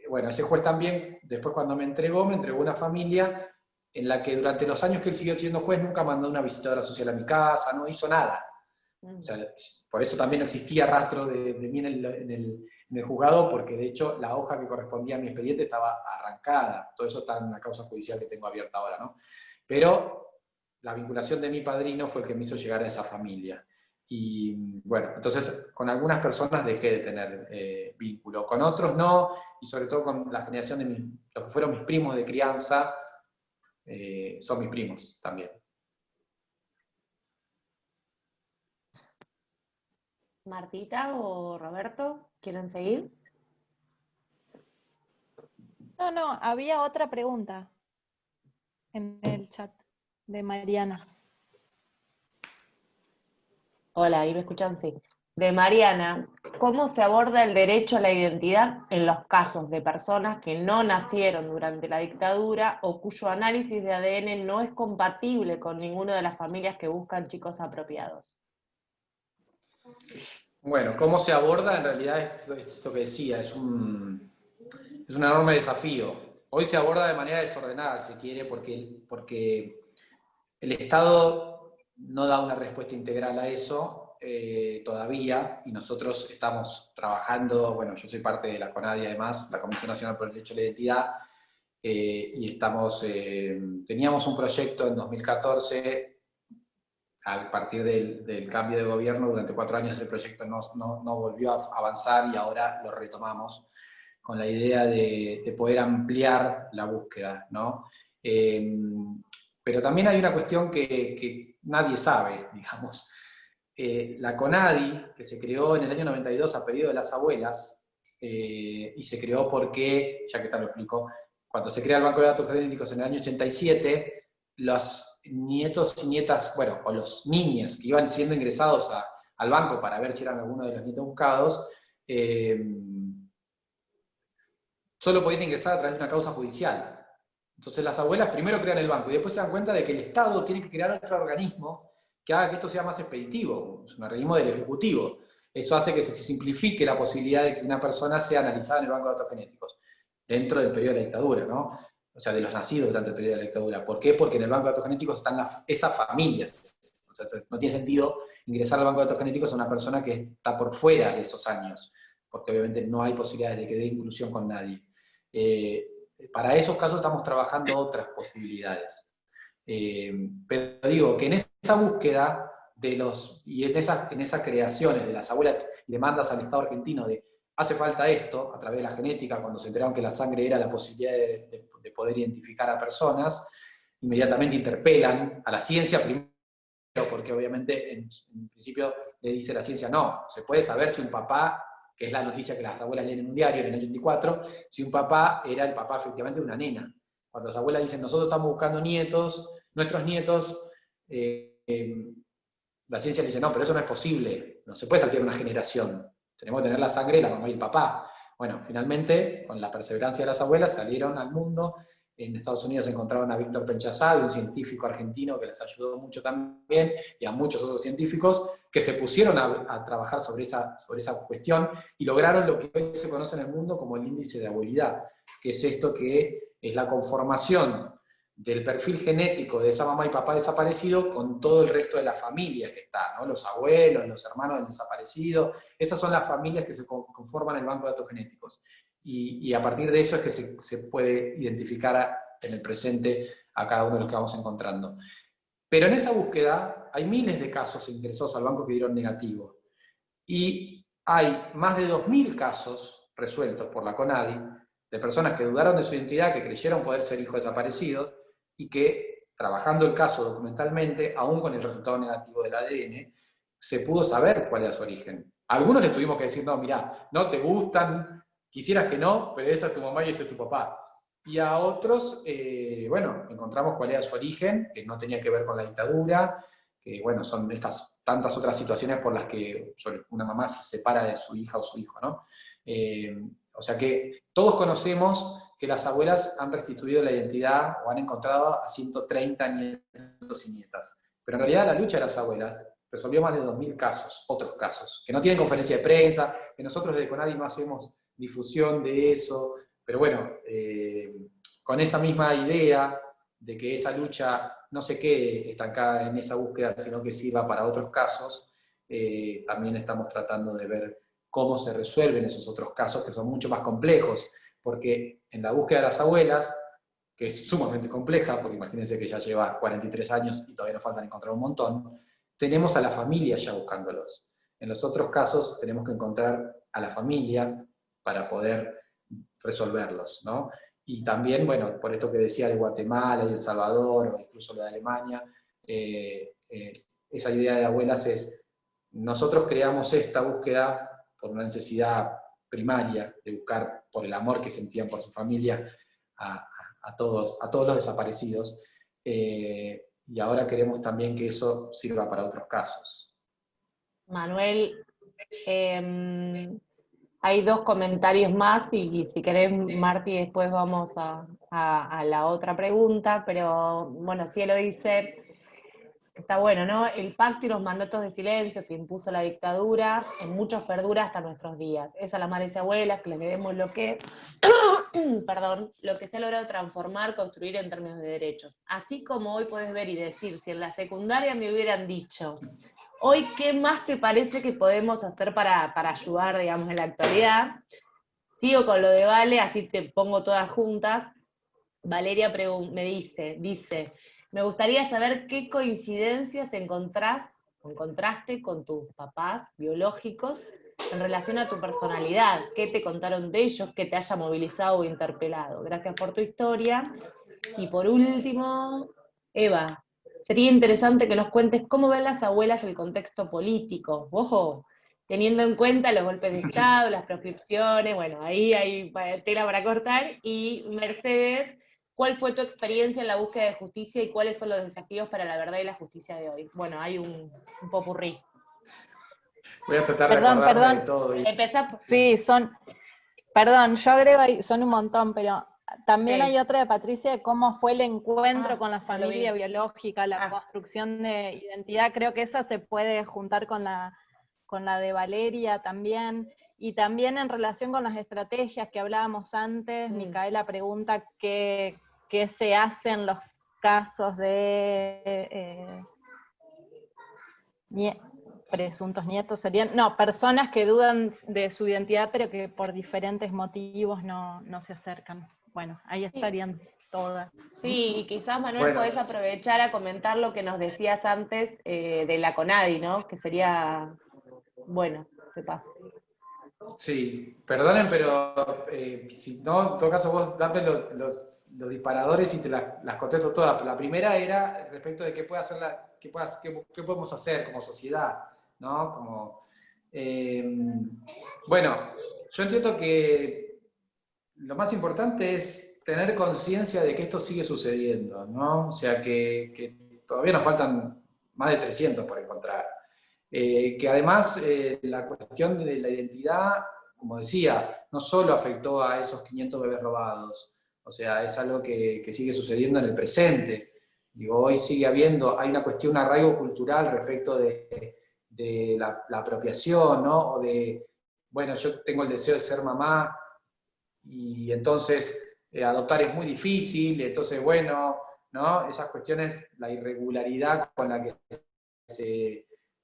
Bueno, ese juez también, después cuando me entregó una familia en la que durante los años que él siguió siendo juez nunca mandó una visitadora social a mi casa, no hizo nada. O sea, por eso también no existía rastro de mí en el juzgado, porque de hecho la hoja que correspondía a mi expediente estaba arrancada. Todo eso está en la causa judicial que tengo abierta ahora, ¿no? Pero la vinculación de mi padrino fue el que me hizo llegar a esa familia. Y bueno, entonces con algunas personas dejé de tener vínculo, con otros no, y sobre todo con la generación de los que fueron mis primos de crianza, son mis primos también. Martita o Roberto, ¿quieren seguir? No, había otra pregunta en el chat de Mariana. Hola, ¿ahí me escuchan? Sí. De Mariana, ¿cómo se aborda el derecho a la identidad en los casos de personas que no nacieron durante la dictadura o cuyo análisis de ADN no es compatible con ninguna de las familias que buscan chicos apropiados? Bueno, ¿cómo se aborda? En realidad esto que decía, es un enorme desafío. Hoy se aborda de manera desordenada, si quiere, porque el Estado no da una respuesta integral a eso todavía, y nosotros estamos trabajando, bueno, yo soy parte de la CONADI además, la Comisión Nacional por el Derecho a la Identidad, y teníamos un proyecto en 2014, a partir del cambio de gobierno, durante 4 años ese proyecto no volvió a avanzar y ahora lo retomamos con la idea de poder ampliar la búsqueda, ¿no? Pero también hay una cuestión que nadie sabe, digamos. La CONADI, que se creó en el año 92 a pedido de las abuelas, y se creó porque, ya que te lo explico, cuando se crea el Banco de Datos Genéticos en el año 87, los nietos y nietas, bueno, o los niños que iban siendo ingresados al banco para ver si eran alguno de los nietos buscados, solo podían ingresar a través de una causa judicial. Entonces las abuelas primero crean el banco y después se dan cuenta de que el Estado tiene que crear otro organismo que haga que esto sea más expeditivo, es un organismo del Ejecutivo. Eso hace que se simplifique la posibilidad de que una persona sea analizada en el Banco de Datos Genéticos, dentro del periodo de la dictadura, ¿no? O sea, de los nacidos durante el periodo de la dictadura. ¿Por qué? Porque en el Banco de Datos Genéticos están esas familias. O sea, no tiene sentido ingresar al Banco de Datos Genéticos a una persona que está por fuera de esos años, porque obviamente no hay posibilidades de que dé inclusión con nadie. Para esos casos estamos trabajando otras posibilidades. Pero digo que en esa búsqueda y en esas creaciones de las abuelas y demandas al Estado argentino de hace falta esto, a través de la genética, cuando se enteraron que la sangre era la posibilidad de poder identificar a personas, inmediatamente interpelan a la ciencia primero, porque obviamente en principio le dice la ciencia, no, se puede saber si un papá, que es la noticia que las abuelas leen en un diario en el año 84, si un papá era el papá efectivamente de una nena. Cuando las abuelas dicen, nosotros estamos buscando nietos, nuestros nietos, la ciencia dice, no, pero eso no es posible, no se puede saltear una generación, tenemos que tener la sangre de la mamá y el papá. Bueno, finalmente, con la perseverancia de las abuelas, salieron al mundo. En Estados Unidos encontraron a Víctor Penchazade, un científico argentino que les ayudó mucho también, y a muchos otros científicos que se pusieron a trabajar sobre esa cuestión y lograron lo que hoy se conoce en el mundo como el índice de abuelidad, que es esto que es la conformación del perfil genético de esa mamá y papá desaparecido con todo el resto de la familia que está, ¿no? Los abuelos, los hermanos del desaparecido, esas son las familias que se conforman el banco de datos genéticos. Y a partir de eso es que se puede identificar en el presente a cada uno de los que vamos encontrando. Pero en esa búsqueda hay miles de casos ingresados al banco que dieron negativo. Y hay más de 2.000 casos resueltos por la CONADI de personas que dudaron de su identidad, que creyeron poder ser hijos desaparecidos, y que, trabajando el caso documentalmente, aún con el resultado negativo del ADN, se pudo saber cuál era su origen. A algunos les tuvimos que decir, no, mirá, no te gustan, quisieras que no, pero esa es tu mamá y ese es tu papá. Y a otros, bueno, encontramos cuál era su origen, que no tenía que ver con la dictadura, que bueno, son estas tantas otras situaciones por las que una mamá se separa de su hija o su hijo, ¿no? O sea que todos conocemos que las abuelas han restituido la identidad o han encontrado a 130 nietos y nietas. Pero en realidad la lucha de las abuelas resolvió más de 2.000 casos, otros casos, que no tienen conferencia de prensa, que nosotros desde CONADI no hacemos difusión de eso, pero bueno, con esa misma idea de que esa lucha no se quede estancada en esa búsqueda, sino que sirva para otros casos, también estamos tratando de ver cómo se resuelven esos otros casos que son mucho más complejos, porque en la búsqueda de las abuelas, que es sumamente compleja, porque imagínense que ya lleva 43 años y todavía nos faltan encontrar un montón, tenemos a la familia ya buscándolos. En los otros casos tenemos que encontrar a la familia para poder resolverlos, ¿no? Y también, bueno, por esto que decía de Guatemala y El Salvador, o incluso lo de Alemania, esa idea de abuelas es, nosotros creamos esta búsqueda por una necesidad primaria de buscar por el amor que sentían por su familia a todos los desaparecidos, y ahora queremos también que eso sirva para otros casos. Manuel, hay 2 comentarios más, y si querés, Marti, después vamos a la otra pregunta, pero bueno, Cielo dice, está bueno, ¿no? El pacto y los mandatos de silencio que impuso la dictadura, en muchos perdura hasta nuestros días. Es a las madres y abuelas que les debemos lo que, perdón, lo que se ha logrado transformar, construir en términos de derechos. Así como hoy podés ver y decir, si en la secundaria me hubieran dicho, hoy, ¿qué más te parece que podemos hacer para ayudar, digamos, en la actualidad? Sigo con lo de Vale, así te pongo todas juntas. Valeria me dice, me gustaría saber qué coincidencias encontraste con tus papás biológicos en relación a tu personalidad. ¿Qué te contaron de ellos que te haya movilizado o interpelado? Gracias por tu historia. Y por último, Eva, sería interesante que nos cuentes cómo ven las abuelas el contexto político. Ojo, teniendo en cuenta los golpes de Estado, las proscripciones, bueno, ahí hay tela para cortar. Y Mercedes, ¿cuál fue tu experiencia en la búsqueda de justicia y cuáles son los desafíos para la verdad y la justicia de hoy? Bueno, hay un popurrí. Voy a tratar de acordarme de todo. Sí, perdón, yo agrego ahí, son un montón, pero también hay otra de Patricia de cómo fue el encuentro con la familia biológica, la construcción de identidad. Creo que esa se puede juntar con la de Valeria también. Y también en relación con las estrategias que hablábamos antes, Micaela pregunta qué se hace en los casos de presuntos nietos, personas que dudan de su identidad, pero que por diferentes motivos no se acercan. Bueno, ahí estarían todas. Sí, y quizás, Manuel, podés aprovechar a comentar lo que nos decías antes de la CONADI, ¿no? Que sería, bueno, de paso. Sí, perdonen, pero si no, en todo caso vos dame los disparadores y te las contesto todas. La primera era respecto de qué podemos hacer como sociedad, ¿no? Bueno, yo entiendo que lo más importante es tener conciencia de que esto sigue sucediendo, ¿no? O sea, que todavía nos faltan más de 300 por encontrar. Que además la cuestión de la identidad, como decía, no solo afectó a esos 500 bebés robados, o sea, es algo que sigue sucediendo en el presente. Digo, hoy sigue habiendo, hay una cuestión, un arraigo cultural respecto de la apropiación, ¿no? O de, bueno, yo tengo el deseo de ser mamá y entonces adoptar es muy difícil, entonces, bueno, ¿no? Esas cuestiones, la irregularidad con la que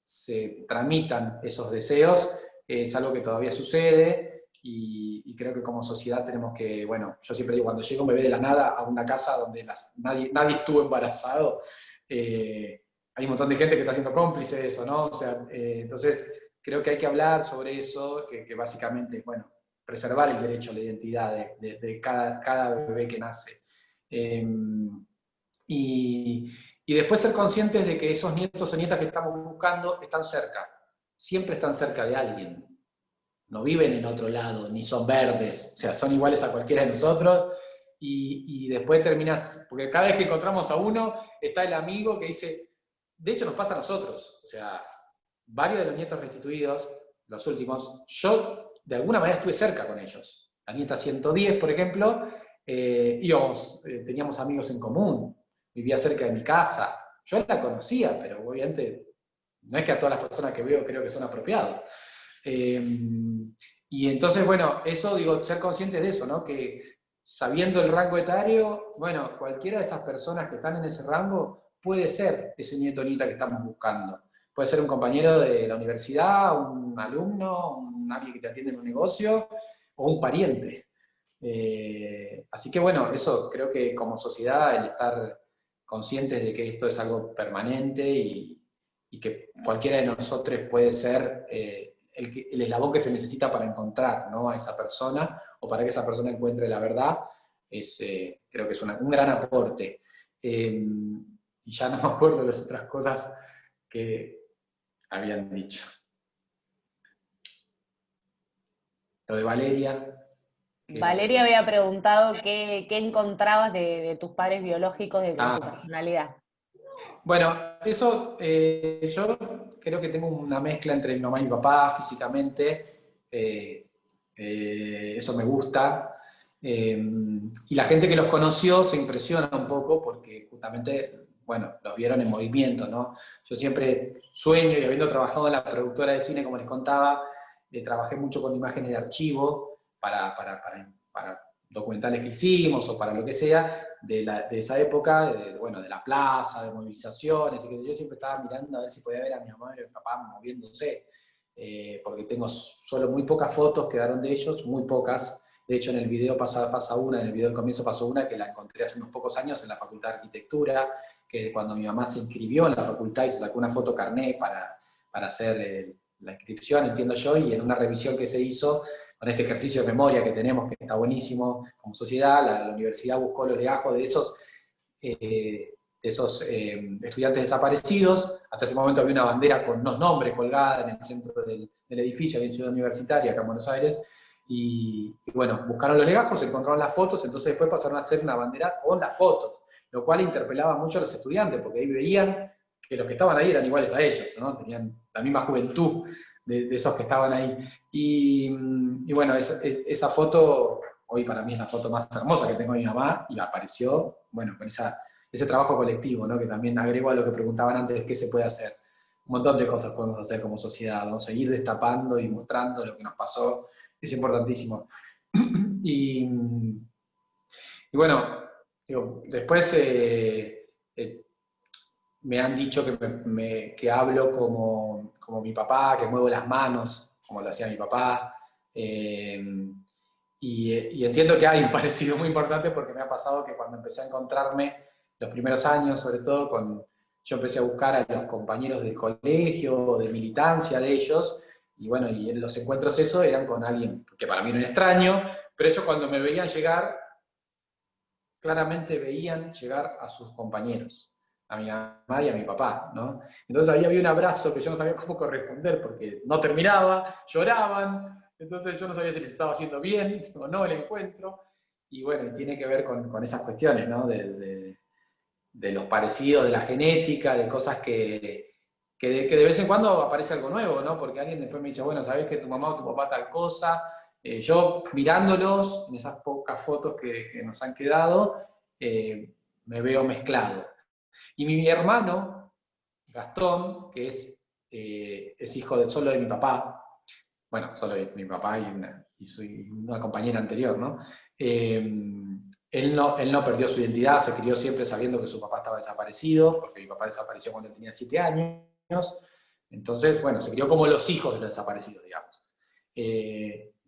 se tramitan esos deseos, es algo que todavía sucede y creo que como sociedad tenemos que, bueno, yo siempre digo, cuando llega un bebé de la nada a una casa donde nadie estuvo embarazado, hay un montón de gente que está siendo cómplice de eso, ¿no? O sea, entonces creo que hay que hablar sobre eso, que básicamente, bueno, preservar el derecho a la identidad de cada bebé que nace. Y después ser conscientes de que esos nietos o nietas que estamos buscando están cerca, siempre están cerca de alguien. No viven en otro lado, ni son verdes, o sea, son iguales a cualquiera de nosotros, y después terminas, porque cada vez que encontramos a uno, está el amigo que dice, de hecho nos pasa a nosotros, o sea, varios de los nietos restituidos, los últimos, yo de alguna manera estuve cerca con ellos. La nieta 110, por ejemplo, teníamos amigos en común, vivía cerca de mi casa, yo la conocía, pero obviamente no es que a todas las personas que veo creo que son apropiados. Y entonces, bueno, eso, digo, ser consciente de eso, ¿no? Que sabiendo el rango etario, bueno, cualquiera de esas personas que están en ese rango puede ser ese nieto o nieta que estamos buscando. Puede ser un compañero de la universidad, un alumno, alguien que te atiende en un negocio, o un pariente. Así que bueno, eso creo que como sociedad, el estar conscientes de que esto es algo permanente y que cualquiera de nosotros puede ser el eslabón que se necesita para encontrar, ¿no?, a esa persona, o para que esa persona encuentre la verdad, creo que es un gran aporte. Y ya no me acuerdo de las otras cosas que habían dicho. Lo de Valeria. Valeria había preguntado qué encontrabas de tus padres biológicos de tu personalidad. Bueno, eso, yo creo que tengo una mezcla entre mi mamá y mi papá físicamente, eso me gusta, y la gente que los conoció se impresiona un poco porque justamente, bueno, los vieron en movimiento, ¿no? Yo siempre sueño, y habiendo trabajado en la productora de cine, como les contaba, trabajé mucho con imágenes de archivo para documentales que hicimos o para lo que sea, de esa época, de la plaza, de movilizaciones, y que yo siempre estaba mirando a ver si podía ver a mi mamá y a mi papá moviéndose, porque tengo solo muy pocas fotos, quedaron de ellos, muy pocas. De hecho, en el video pasa una, en el video del comienzo pasó una que la encontré hace unos pocos años en la Facultad de Arquitectura, que cuando mi mamá se inscribió en la facultad y se sacó una foto carné para hacer la inscripción, entiendo yo, y en una revisión que se hizo, con este ejercicio de memoria que tenemos, que está buenísimo como sociedad, la universidad buscó los legajos de esos estudiantes desaparecidos. Hasta ese momento había una bandera con unos nombres colgada en el centro del edificio, en Ciudad Universitaria, acá en Buenos Aires, y bueno, buscaron los legajos, encontraron las fotos, entonces después pasaron a hacer una bandera con las fotos, lo cual interpelaba mucho a los estudiantes, porque ahí veían que los que estaban ahí eran iguales a ellos, ¿no? Tenían la misma juventud de esos que estaban ahí. Y bueno, esa foto hoy para mí es la foto más hermosa que tengo de mi mamá, y apareció, bueno, con ese trabajo colectivo, ¿no?, que también agrego a lo que preguntaban antes, qué se puede hacer. Un montón de cosas podemos hacer como sociedad, ¿no? Seguir destapando y mostrando lo que nos pasó, es importantísimo. Y bueno, digo, después me han dicho que hablo como mi papá, que muevo las manos, como lo hacía mi papá, y entiendo que hay un parecido muy importante, porque me ha pasado que cuando empecé a encontrarme, los primeros años sobre todo, yo empecé a buscar a los compañeros del colegio, de militancia de ellos, y bueno, y en los encuentros eso eran con alguien que para mí era un extraño, pero ellos cuando me veían llegar, claramente veían llegar a sus compañeros, a mi mamá y a mi papá, ¿no? Entonces ahí había un abrazo que yo no sabía cómo corresponder, porque no terminaba, lloraban, entonces yo no sabía si les estaba haciendo bien o no el encuentro, y bueno, tiene que ver con esas cuestiones, ¿no?, de los parecidos, de la genética, de cosas que de vez en cuando aparece algo nuevo, ¿no? Porque alguien después me dice, bueno, ¿sabés que tu mamá o tu papá tal cosa? Yo mirándolos, en esas pocas fotos que nos han quedado, me veo mezclado. Y mi hermano, Gastón, que es hijo solo de mi papá, bueno, solo de mi papá y una compañera anterior, ¿no? Él no perdió su identidad, se crió siempre sabiendo que su papá estaba desaparecido, porque mi papá desapareció cuando él tenía 7 años, entonces, bueno, se crió como los hijos de los desaparecidos, digamos.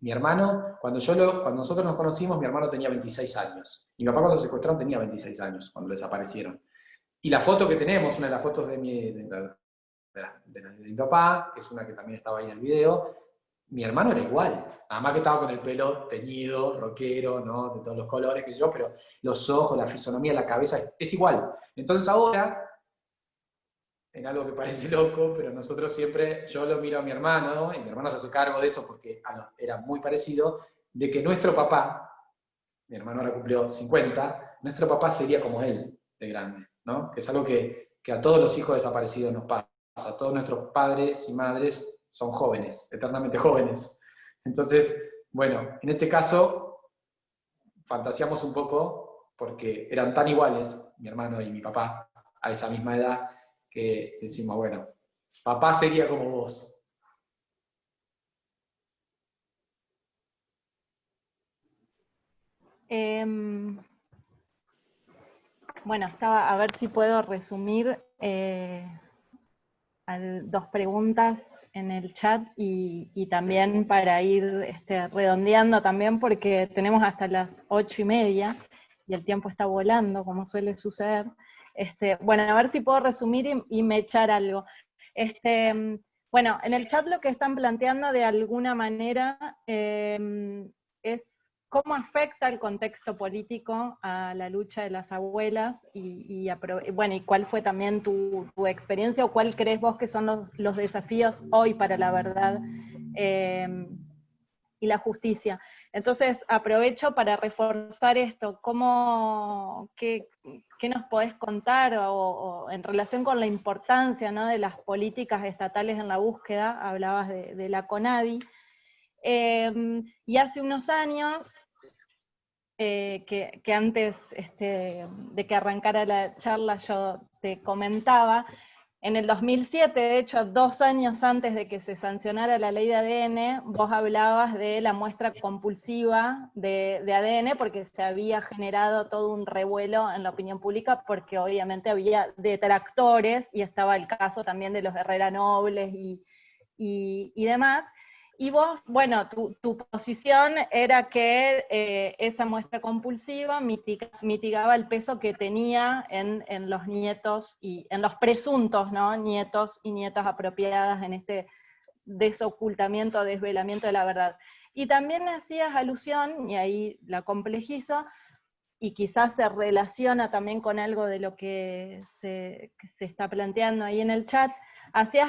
Mi hermano, cuando nosotros nos conocimos, mi hermano tenía 26 años, y mi papá cuando lo secuestraron tenía 26 años, cuando lo desaparecieron. Y la foto que tenemos, una de las fotos de mi papá, que es una que también estaba ahí en el video, mi hermano era igual, nada más que estaba con el pelo teñido, rockero, ¿no?, de todos los colores, que yo, pero los ojos, la fisonomía, la cabeza, es igual. Entonces ahora, en algo que parece loco, pero nosotros siempre, yo lo miro a mi hermano, y mi hermano se hace cargo de eso porque era muy parecido, de que nuestro papá, mi hermano ahora cumplió 50, nuestro papá sería como él, de grande, ¿no? Que es algo que a todos los hijos desaparecidos nos pasa. Todos nuestros padres y madres son jóvenes, eternamente jóvenes. Entonces, bueno, en este caso, fantaseamos un poco porque eran tan iguales, mi hermano y mi papá, a esa misma edad, que decimos, bueno, papá sería como vos. Bueno, estaba a ver si puedo resumir dos preguntas en el chat y también para ir redondeando también porque tenemos hasta las 8:30 y el tiempo está volando, como suele suceder. Bueno, a ver si puedo resumir y me echar algo. Bueno, en el chat lo que están planteando de alguna manera es cómo afecta el contexto político a la lucha de las abuelas bueno, y cuál fue también tu experiencia o cuál crees vos que son los desafíos hoy para la verdad y la justicia. Entonces aprovecho para reforzar esto, qué nos podés contar o en relación con la importancia, ¿no?, de las políticas estatales en la búsqueda, hablabas de la CONADI, y hace unos años, que antes de que arrancara la charla yo te comentaba, en el 2007, de hecho 2 años antes de que se sancionara la ley de ADN, vos hablabas de la muestra compulsiva de ADN porque se había generado todo un revuelo en la opinión pública porque obviamente había detractores y estaba el caso también de los Herrera Nobles y demás. Y vos, bueno, tu posición era que esa muestra compulsiva mitigaba el peso que tenía en los nietos y en los presuntos, ¿no?, nietos y nietas apropiadas en este desocultamiento, desvelamiento de la verdad. Y también hacías alusión, y ahí la complejizo, y quizás se relaciona también con algo de lo que se está planteando ahí en el chat, hacías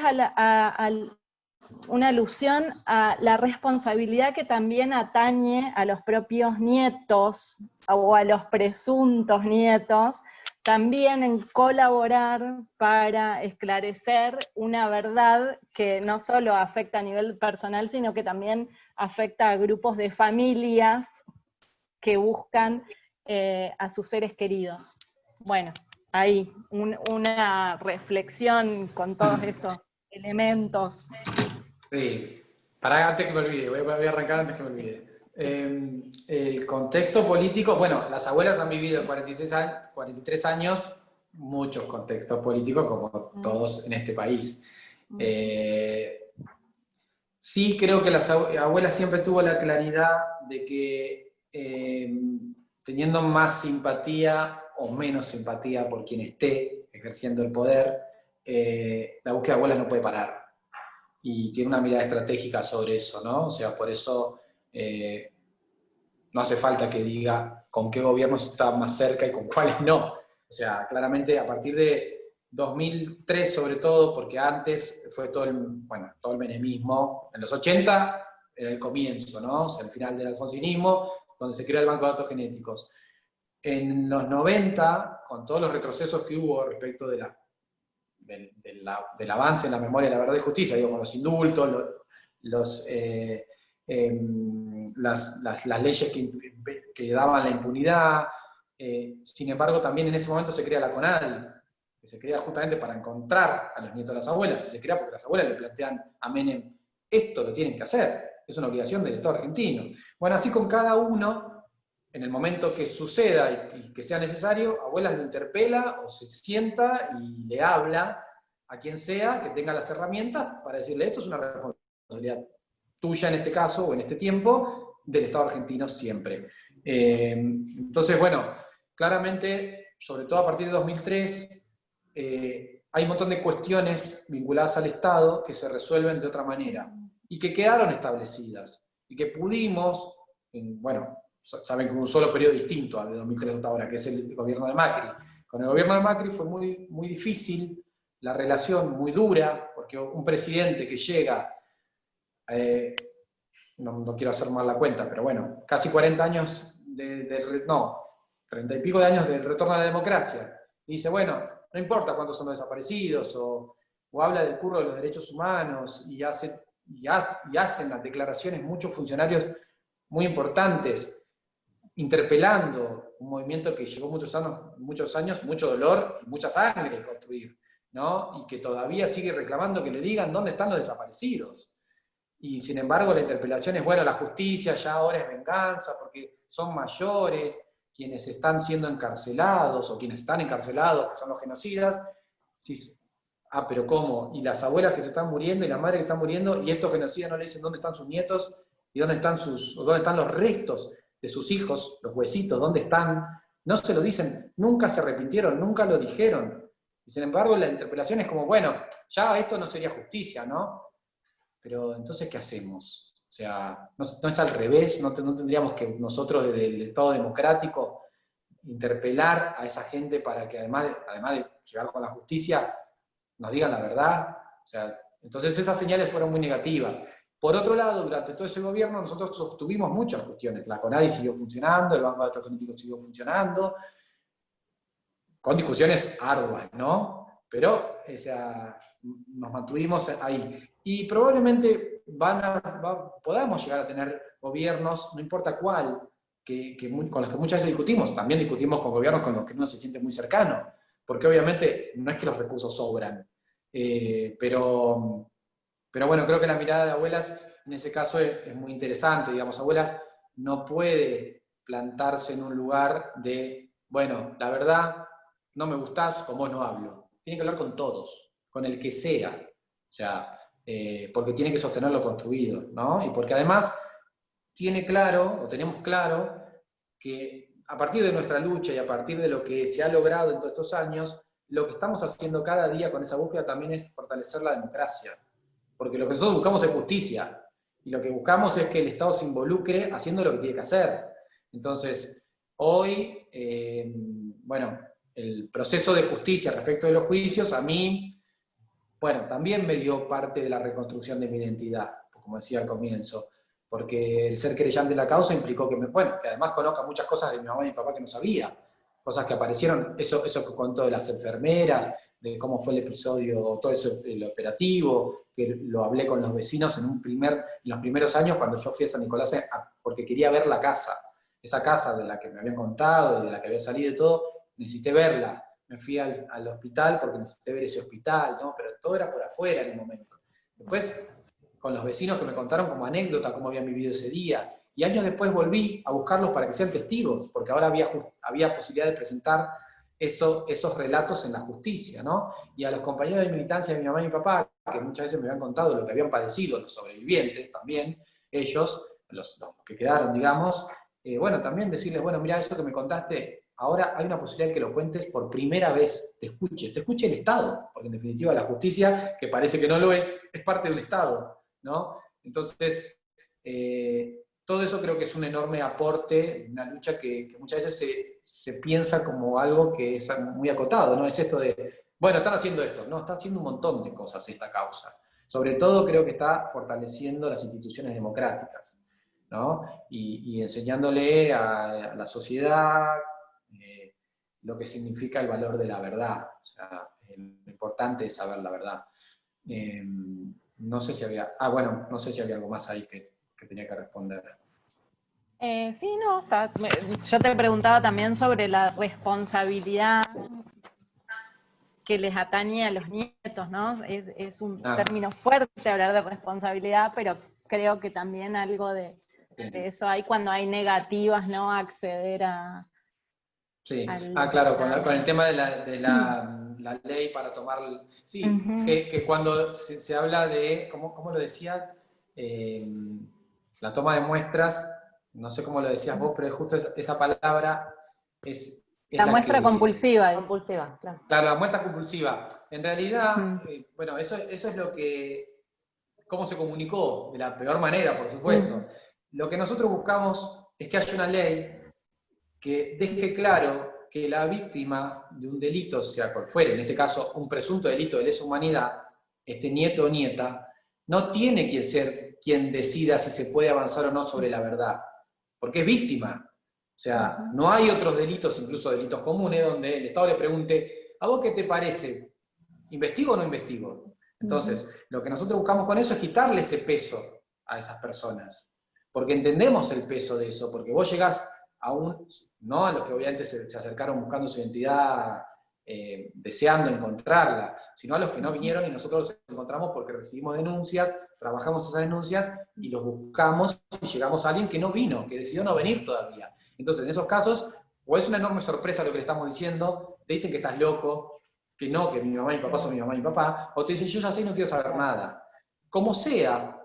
una alusión a la responsabilidad que también atañe a los propios nietos o a los presuntos nietos, también en colaborar para esclarecer una verdad que no solo afecta a nivel personal, sino que también afecta a grupos de familias que buscan a sus seres queridos. Bueno, ahí, una reflexión con todos esos elementos. Sí, para antes que me olvide, voy a arrancar antes que me olvide. El contexto político, bueno, las abuelas han vivido en 43 años muchos contextos políticos, como todos en este país. Sí creo que las abuelas siempre tuvo la claridad de que teniendo más simpatía o menos simpatía por quien esté ejerciendo el poder, la búsqueda de abuelas no puede parar. Y tiene una mirada estratégica sobre eso, ¿no? O sea, por eso no hace falta que diga con qué gobiernos está más cerca y con cuáles no. O sea, claramente a partir de 2003 sobre todo, porque antes fue todo el menemismo. En los 80 era el comienzo, ¿no? O sea, el final del alfonsinismo, donde se creó el Banco de Datos Genéticos. En los 90, con todos los retrocesos que hubo respecto del avance en la memoria de la verdad y justicia, digo, con los indultos, las leyes que daban la impunidad. Sin embargo, también en ese momento se crea la CONADI, que se crea justamente para encontrar a los nietos de las abuelas, y se crea porque las abuelas le plantean a Menem, esto lo tienen que hacer, es una obligación del Estado argentino. Bueno, así con cada uno, en el momento que suceda y que sea necesario, abuela lo interpela o se sienta y le habla a quien sea que tenga las herramientas para decirle esto es una responsabilidad tuya en este caso o en este tiempo, del Estado argentino siempre. Entonces, bueno, claramente, sobre todo a partir de 2003, hay un montón de cuestiones vinculadas al Estado que se resuelven de otra manera y que quedaron establecidas y que pudimos, bueno, saben que hubo un solo periodo distinto de 2003 hasta ahora, que es el gobierno de Macri. Con el gobierno de Macri fue muy, muy difícil, la relación muy dura, porque un presidente que llega, no quiero hacer mal la cuenta, pero bueno, casi 40 años, 30 y pico de años del retorno a la democracia, y dice, bueno, no importa cuántos son los desaparecidos, o habla del curro de los derechos humanos, y hacen las declaraciones muchos funcionarios muy importantes, interpelando un movimiento que llevó muchos años, mucho dolor y mucha sangre construir, ¿no? Y que todavía sigue reclamando que le digan dónde están los desaparecidos. Y sin embargo la interpelación es, bueno, la justicia ya ahora es venganza porque son mayores quienes están siendo encarcelados o quienes están encarcelados, que son los genocidas. Sí, pero ¿cómo? Y las abuelas que se están muriendo y las madres que están muriendo, y estos genocidas no le dicen dónde están sus nietos y dónde están los restos de sus hijos, los huesitos, dónde están. No se lo dicen, nunca se arrepintieron, nunca lo dijeron. Y sin embargo la interpelación es como, bueno, ya esto no sería justicia, ¿no? Pero entonces, ¿qué hacemos? O sea, no es al revés, no tendríamos que nosotros desde el Estado democrático interpelar a esa gente para que además de llegar con la justicia, nos digan la verdad. O sea, entonces esas señales fueron muy negativas. Por otro lado, durante todo ese gobierno nosotros sostuvimos muchas cuestiones. La CONADI siguió funcionando, el Banco de Datos Genéticos siguió funcionando, con discusiones arduas, ¿no? Pero nos mantuvimos ahí. Y probablemente podamos llegar a tener gobiernos, no importa cuál, con los que muchas veces discutimos. También discutimos con gobiernos con los que uno se siente muy cercano, porque obviamente no es que los recursos sobran. Pero bueno, creo que la mirada de Abuelas en ese caso es muy interesante. Digamos, Abuelas no puede plantarse en un lugar de, bueno, la verdad, no me gustás, con vos no hablo. Tiene que hablar con todos, con el que sea. O sea, porque tiene que sostener lo construido, ¿no? Y porque además tenemos claro, que a partir de nuestra lucha y a partir de lo que se ha logrado en todos estos años, lo que estamos haciendo cada día con esa búsqueda también es fortalecer la democracia. Porque lo que nosotros buscamos es justicia. Y lo que buscamos es que el Estado se involucre haciendo lo que tiene que hacer. Entonces, hoy, bueno, el proceso de justicia respecto de los juicios, a mí, bueno, también me dio parte de la reconstrucción de mi identidad, como decía al comienzo, porque el ser querellante de la causa implicó que además conozca muchas cosas de mi mamá y mi papá que no sabía, cosas que aparecieron, eso que contó de las enfermeras, de cómo fue el episodio, todo eso, el operativo, que lo hablé con los vecinos en los primeros años cuando yo fui a San Nicolás, porque quería ver la casa, esa casa de la que me habían contado, de la que había salido y todo, necesité verla. Me fui al hospital porque necesité ver ese hospital, ¿no? Pero todo era por afuera en el momento. Después, con los vecinos que me contaron como anécdota cómo habían vivido ese día, y años después volví a buscarlos para que sean testigos, porque ahora había posibilidad de presentar esos relatos en la justicia, ¿no? Y a los compañeros de militancia de mi mamá y mi papá, que muchas veces me habían contado lo que habían padecido, los sobrevivientes también, ellos, los que quedaron, digamos, bueno, también decirles, bueno, mira, eso que me contaste, ahora hay una posibilidad de que lo cuentes por primera vez, te escuche el Estado, porque en definitiva la justicia, que parece que no lo es parte de un Estado, ¿no? Entonces, todo eso creo que es un enorme aporte, una lucha que muchas veces se piensa como algo que es muy acotado, ¿no? Es esto de, bueno, están haciendo esto, no, están haciendo un montón de cosas esta causa. Sobre todo creo que está fortaleciendo las instituciones democráticas, ¿no? Y enseñándole a la sociedad lo que significa el valor de la verdad. O sea, lo importante es saber la verdad. No sé si había algo más ahí que tenía que responder. Sí, no, yo te preguntaba también sobre la responsabilidad que les atañe a los nietos, ¿no? Es un término fuerte hablar de responsabilidad, pero creo que también algo de eso hay cuando hay negativas, ¿no? Acceder a... Sí, claro, con el tema de la ley para tomar... Sí, que cuando se habla de, ¿cómo lo decía? La toma de muestras, no sé cómo lo decías vos, pero es justo esa palabra es la muestra compulsiva. Compulsiva, claro. Claro, la muestra compulsiva. En realidad, bueno, eso es cómo se comunicó, de la peor manera, por supuesto. Lo que nosotros buscamos es que haya una ley que deje claro que la víctima de un delito, sea cual fuere, en este caso un presunto delito de lesa humanidad, este nieto o nieta, no tiene que ser quien decida si se puede avanzar o no sobre la verdad, porque es víctima. O sea, no hay otros delitos, incluso delitos comunes, donde el Estado le pregunte, ¿a vos qué te parece? ¿Investigo o no investigo? Entonces, lo que nosotros buscamos con eso es quitarle ese peso a esas personas, porque entendemos el peso de eso, porque vos llegás no a los que obviamente se acercaron buscando su identidad, deseando encontrarla, sino a los que no vinieron y nosotros los encontramos porque recibimos denuncias, trabajamos esas denuncias y los buscamos y llegamos a alguien que no vino, que decidió no venir todavía. Entonces, en esos casos, o es una enorme sorpresa lo que le estamos diciendo, te dicen que estás loco, que no, que mi mamá y mi papá son mi mamá y mi papá, o te dicen, yo ya sé y no quiero saber nada. Como sea,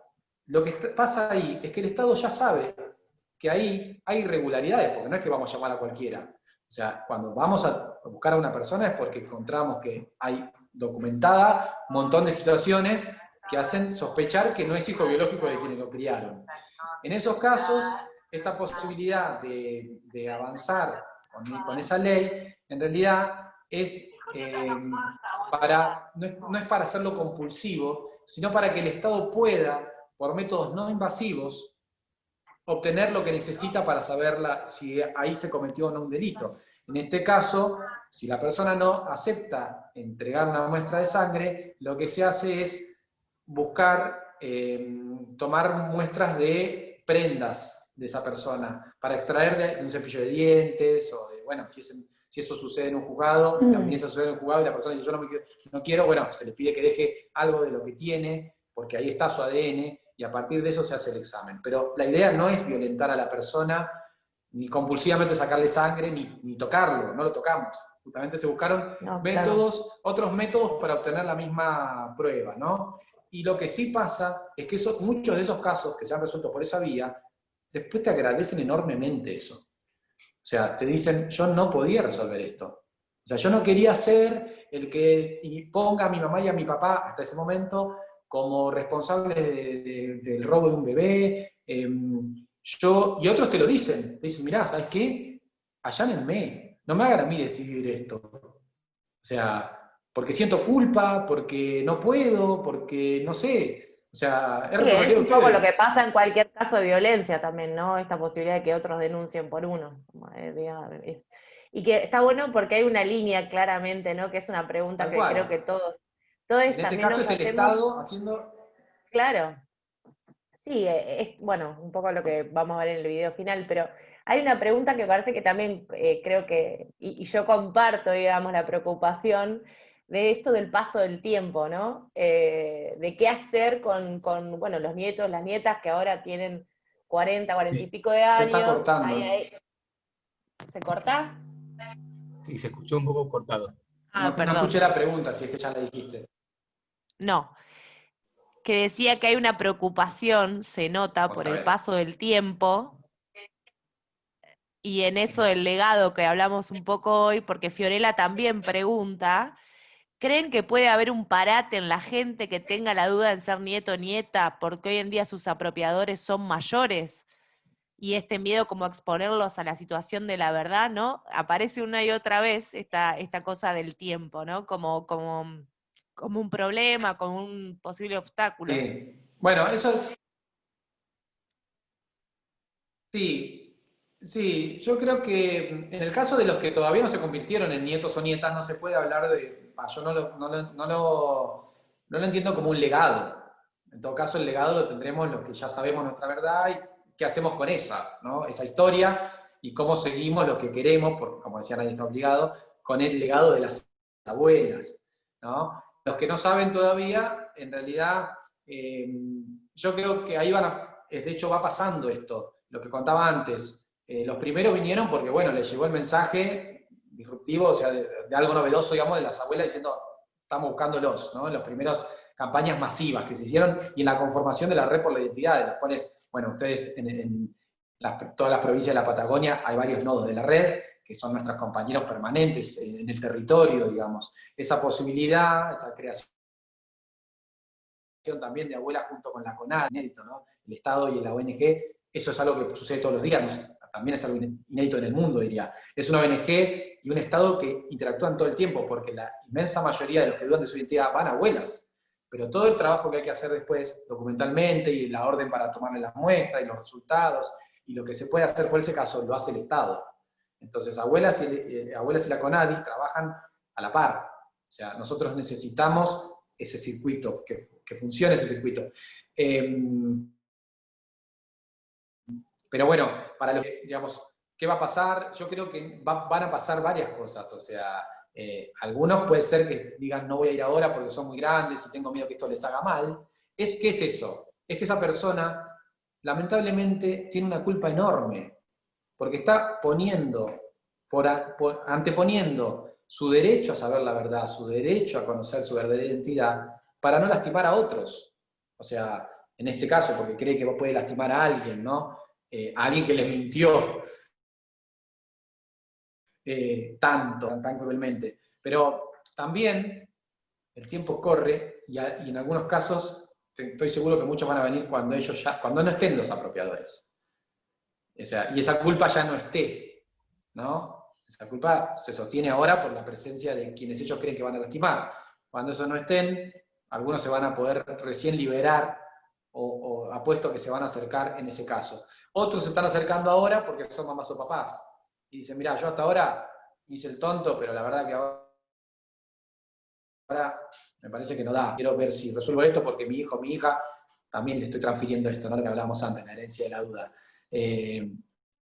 lo que pasa ahí es que el Estado ya sabe que ahí hay irregularidades, porque no es que vamos a llamar a cualquiera. O sea, cuando vamos a buscar a una persona es porque encontramos que hay documentada un montón de situaciones que hacen sospechar que no es hijo biológico de quienes lo criaron. En esos casos, esta posibilidad de avanzar con esa ley, en realidad es no es para hacerlo compulsivo, sino para que el Estado pueda, por métodos no invasivos, obtener lo que necesita para saber si ahí se cometió o no un delito. En este caso, si la persona no acepta entregar una muestra de sangre, lo que se hace es buscar, tomar muestras de prendas de esa persona, para extraer de un cepillo de dientes, o de, bueno, si eso sucede en un juzgado, la audiencia sucede en un juzgado y la persona dice, yo no quiero, bueno, se le pide que deje algo de lo que tiene, porque ahí está su ADN, y a partir de eso se hace el examen. Pero la idea no es violentar a la persona, ni compulsivamente sacarle sangre, ni tocarlo, no lo tocamos. Justamente se buscaron otros métodos para obtener la misma prueba, ¿no? Y lo que sí pasa es que muchos de esos casos que se han resuelto por esa vía, después te agradecen enormemente eso. O sea, te dicen, yo no podía resolver esto. O sea, yo no quería ser el que ponga a mi mamá y a mi papá hasta ese momento como responsables del robo de un bebé. Y otros te lo dicen. Te dicen, mirá, ¿sabes qué? Allánenme. No me hagan a mí decidir esto. O sea, porque siento culpa, porque no puedo, porque no sé. O sea, es un poco lo que pasa en cualquier caso de violencia también, ¿no? Esta posibilidad de que otros denuncien por uno. Y que está bueno porque hay una línea claramente, ¿no? Que es una pregunta que creo que todos en este caso es el hacemos. Estado haciendo... Claro. Sí, es bueno, un poco lo que vamos a ver en el video final, pero hay una pregunta que parece que también creo que, y yo comparto, digamos, la preocupación de esto del paso del tiempo, ¿no? De qué hacer con, bueno, los nietos, las nietas que ahora tienen 40 y pico de años. Se está cortando. ¿Se corta? Sí, se escuchó un poco cortado. No escuché la pregunta, si es que ya la dijiste. No. Que decía que hay una preocupación, se nota por el paso del tiempo, y en eso del legado que hablamos un poco hoy, porque Fiorella también pregunta, ¿creen que puede haber un parate en la gente que tenga la duda de ser nieto o nieta, porque hoy en día sus apropiadores son mayores? Y este miedo como a exponerlos a la situación de la verdad, ¿no? Aparece una y otra vez esta cosa del tiempo, ¿no? Como un problema, como un posible obstáculo. Sí. Bueno, eso es... Sí, yo creo que en el caso de los que todavía no se convirtieron en nietos o nietas, no se puede hablar de... Yo no lo entiendo como un legado. En todo caso, el legado lo tendremos los que ya sabemos nuestra verdad y qué hacemos con esa, ¿no? Esa historia y cómo seguimos lo que queremos, porque como decía, nadie está obligado, con el legado de las abuelas, ¿no? Los que no saben todavía, en realidad, yo creo que ahí de hecho va pasando esto, lo que contaba antes. Los primeros vinieron porque, bueno, les llegó el mensaje disruptivo, o sea, de algo novedoso, digamos, de las abuelas diciendo, estamos buscándolos, ¿no? En las primeras campañas masivas que se hicieron y en la conformación de la red por la identidad, de las cuales, bueno, ustedes en todas las provincias de la Patagonia hay varios nodos de la red, que son nuestros compañeros permanentes en el territorio, digamos. Esa posibilidad, esa creación también de abuelas junto con la CONAD, inédito, ¿no? El Estado y la ONG, eso es algo que sucede todos los días, ¿no? También es algo inédito en el mundo, diría. Es una ONG y un Estado que interactúan todo el tiempo, porque la inmensa mayoría de los que dudan de su identidad van a abuelas, pero todo el trabajo que hay que hacer después, documentalmente, y la orden para tomarle las muestras, y los resultados, y lo que se puede hacer por ese caso, lo hace el Estado. Entonces, abuelas y la CONADI trabajan a la par. O sea, nosotros necesitamos ese circuito, que funcione ese circuito. Pero bueno, para los que, digamos, ¿qué va a pasar? Yo creo que van a pasar varias cosas, o sea, algunos puede ser que digan no voy a ir ahora porque son muy grandes y tengo miedo que esto les haga mal. ¿Qué es eso? Es que esa persona lamentablemente tiene una culpa enorme, porque está anteponiendo su derecho a saber la verdad, su derecho a conocer su verdadera identidad, para no lastimar a otros. O sea, en este caso, porque cree que puede lastimar a alguien, ¿no? A alguien que le mintió tan cruelmente. Pero también el tiempo corre y en algunos casos estoy seguro que muchos van a venir cuando no estén los apropiadores. O sea, y esa culpa ya no esté, ¿no? Esa culpa se sostiene ahora por la presencia de quienes ellos creen que van a lastimar. Cuando eso no estén, algunos se van a poder recién liberar o apuesto que se van a acercar en ese caso. Otros se están acercando ahora porque son mamás o papás. Y dicen, mira, yo hasta ahora hice el tonto, pero la verdad que ahora me parece que no da. Quiero ver si resuelvo esto porque mi hijo, mi hija, también le estoy transfiriendo esto, ¿no? Lo que hablábamos antes, la herencia de la duda.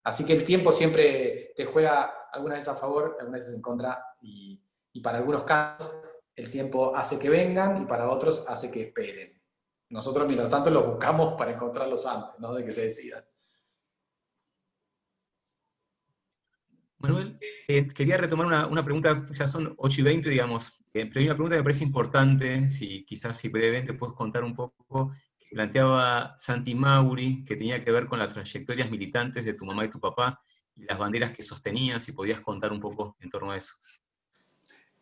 Así que el tiempo siempre te juega algunas veces a favor, algunas veces en contra, y para algunos casos el tiempo hace que vengan y para otros hace que esperen. Nosotros, mientras tanto, los buscamos para encontrarlos antes, ¿no? De que se decidan. Manuel, quería retomar una pregunta, ya son 8:20, digamos, pero hay una pregunta que me parece importante, quizás si brevemente puedes contar un poco, que planteaba Santi Mauri, que tenía que ver con las trayectorias militantes de tu mamá y tu papá, y las banderas que sostenían, si podías contar un poco en torno a eso.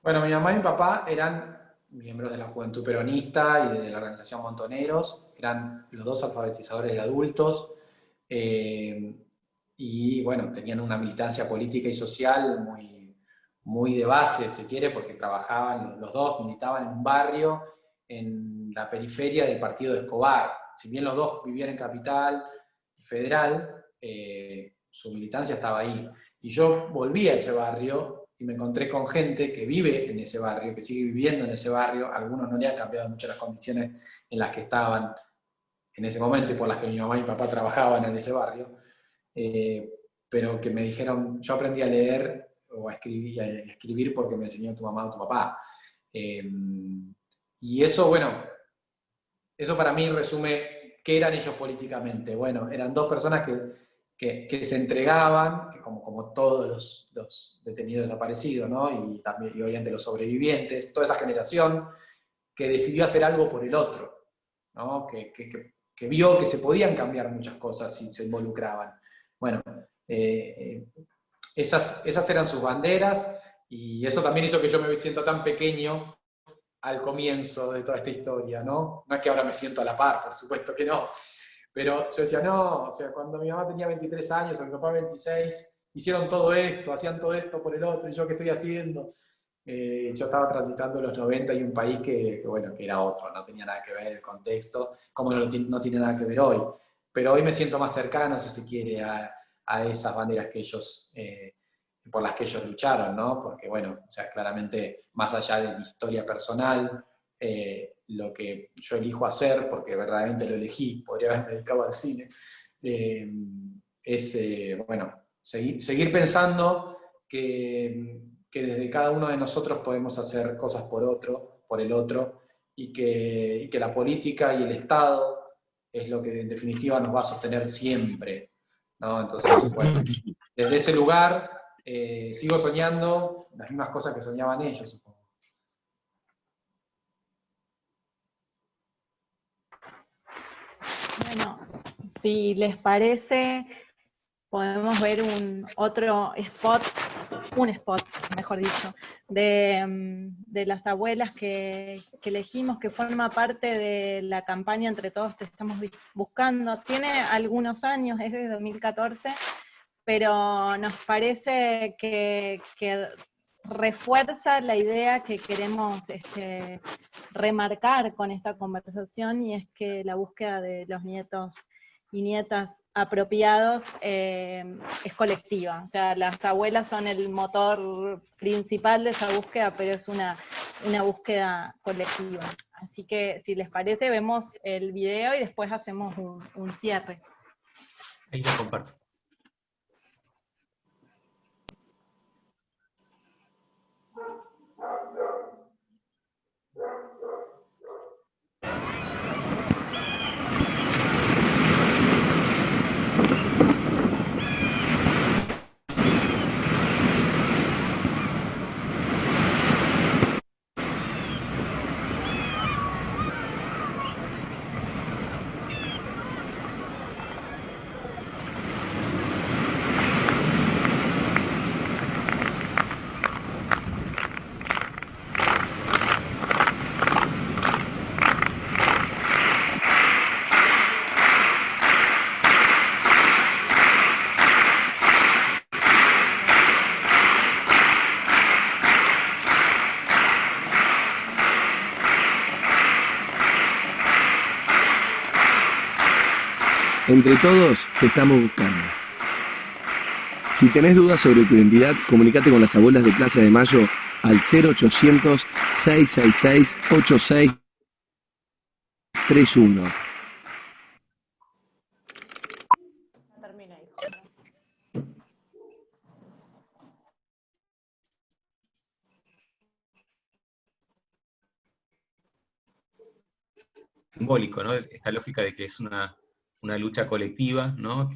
Bueno, mi mamá y mi papá eran miembros de la Juventud Peronista y de la organización Montoneros, eran los dos alfabetizadores de adultos, y bueno, tenían una militancia política y social muy de base, se quiere, porque trabajaban, los dos militaban en un barrio en la periferia del partido de Escobar. Si bien los dos vivían en Capital Federal, su militancia estaba ahí. Y yo volví a ese barrio y me encontré con gente que vive en ese barrio, que sigue viviendo en ese barrio. A algunos no le han cambiado mucho las condiciones en las que estaban en ese momento y por las que mi mamá y mi papá trabajaban en ese barrio, pero que me dijeron, yo aprendí a leer o a escribir porque me enseñó tu mamá o tu papá. Y eso, bueno, eso para mí resume qué eran ellos políticamente. Bueno, eran dos personas que se entregaban, que como todos los detenidos desaparecidos, ¿no? Y también, y obviamente los sobrevivientes, toda esa generación que decidió hacer algo por el otro, ¿no? Que vio que se podían cambiar muchas cosas si se involucraban. Bueno, esas eran sus banderas, y eso también hizo que yo me sienta tan pequeño al comienzo de toda esta historia, ¿no? No es que ahora me siento a la par, por supuesto que no, pero yo decía, no, o sea, cuando mi mamá tenía 23 años, o mi papá 26, hicieron todo esto, hacían todo esto por el otro, y yo qué estoy haciendo. Yo estaba transitando los 90 y un país bueno, que era otro, no tenía nada que ver el contexto, como no tiene nada que ver hoy. Pero hoy me siento más cercano, si se quiere, a esas banderas que ellos, por las que ellos lucharon, ¿no? Porque, bueno, o sea, claramente, más allá de mi historia personal, lo que yo elijo hacer, porque verdaderamente lo elegí, podría haberme dedicado al cine, es, bueno, seguir pensando que desde cada uno de nosotros podemos hacer cosas por el otro, y que la política y el Estado es lo que en definitiva nos va a sostener siempre, ¿no? Entonces, bueno, desde ese lugar sigo soñando las mismas cosas que soñaban ellos, supongo. Bueno, si les parece, podemos ver otro spot, mejor dicho, de las abuelas que elegimos, que forma parte de la campaña Entre Todos Te Estamos Buscando. Tiene algunos años, es de 2014, pero nos parece que refuerza la idea que queremos remarcar con esta conversación, y es que la búsqueda de los nietos y nietas apropiados es colectiva. O sea, las abuelas son el motor principal de esa búsqueda, pero es una búsqueda colectiva. Así que, si les parece, vemos el video y después hacemos un cierre. Ahí lo comparto. Entre todos te estamos buscando. Si tenés dudas sobre tu identidad, comunicate con las abuelas de Plaza de Mayo al 0800-666-8631. Termina ahí. Simbólico, ¿no? Esta lógica de que es una lucha colectiva, ¿no?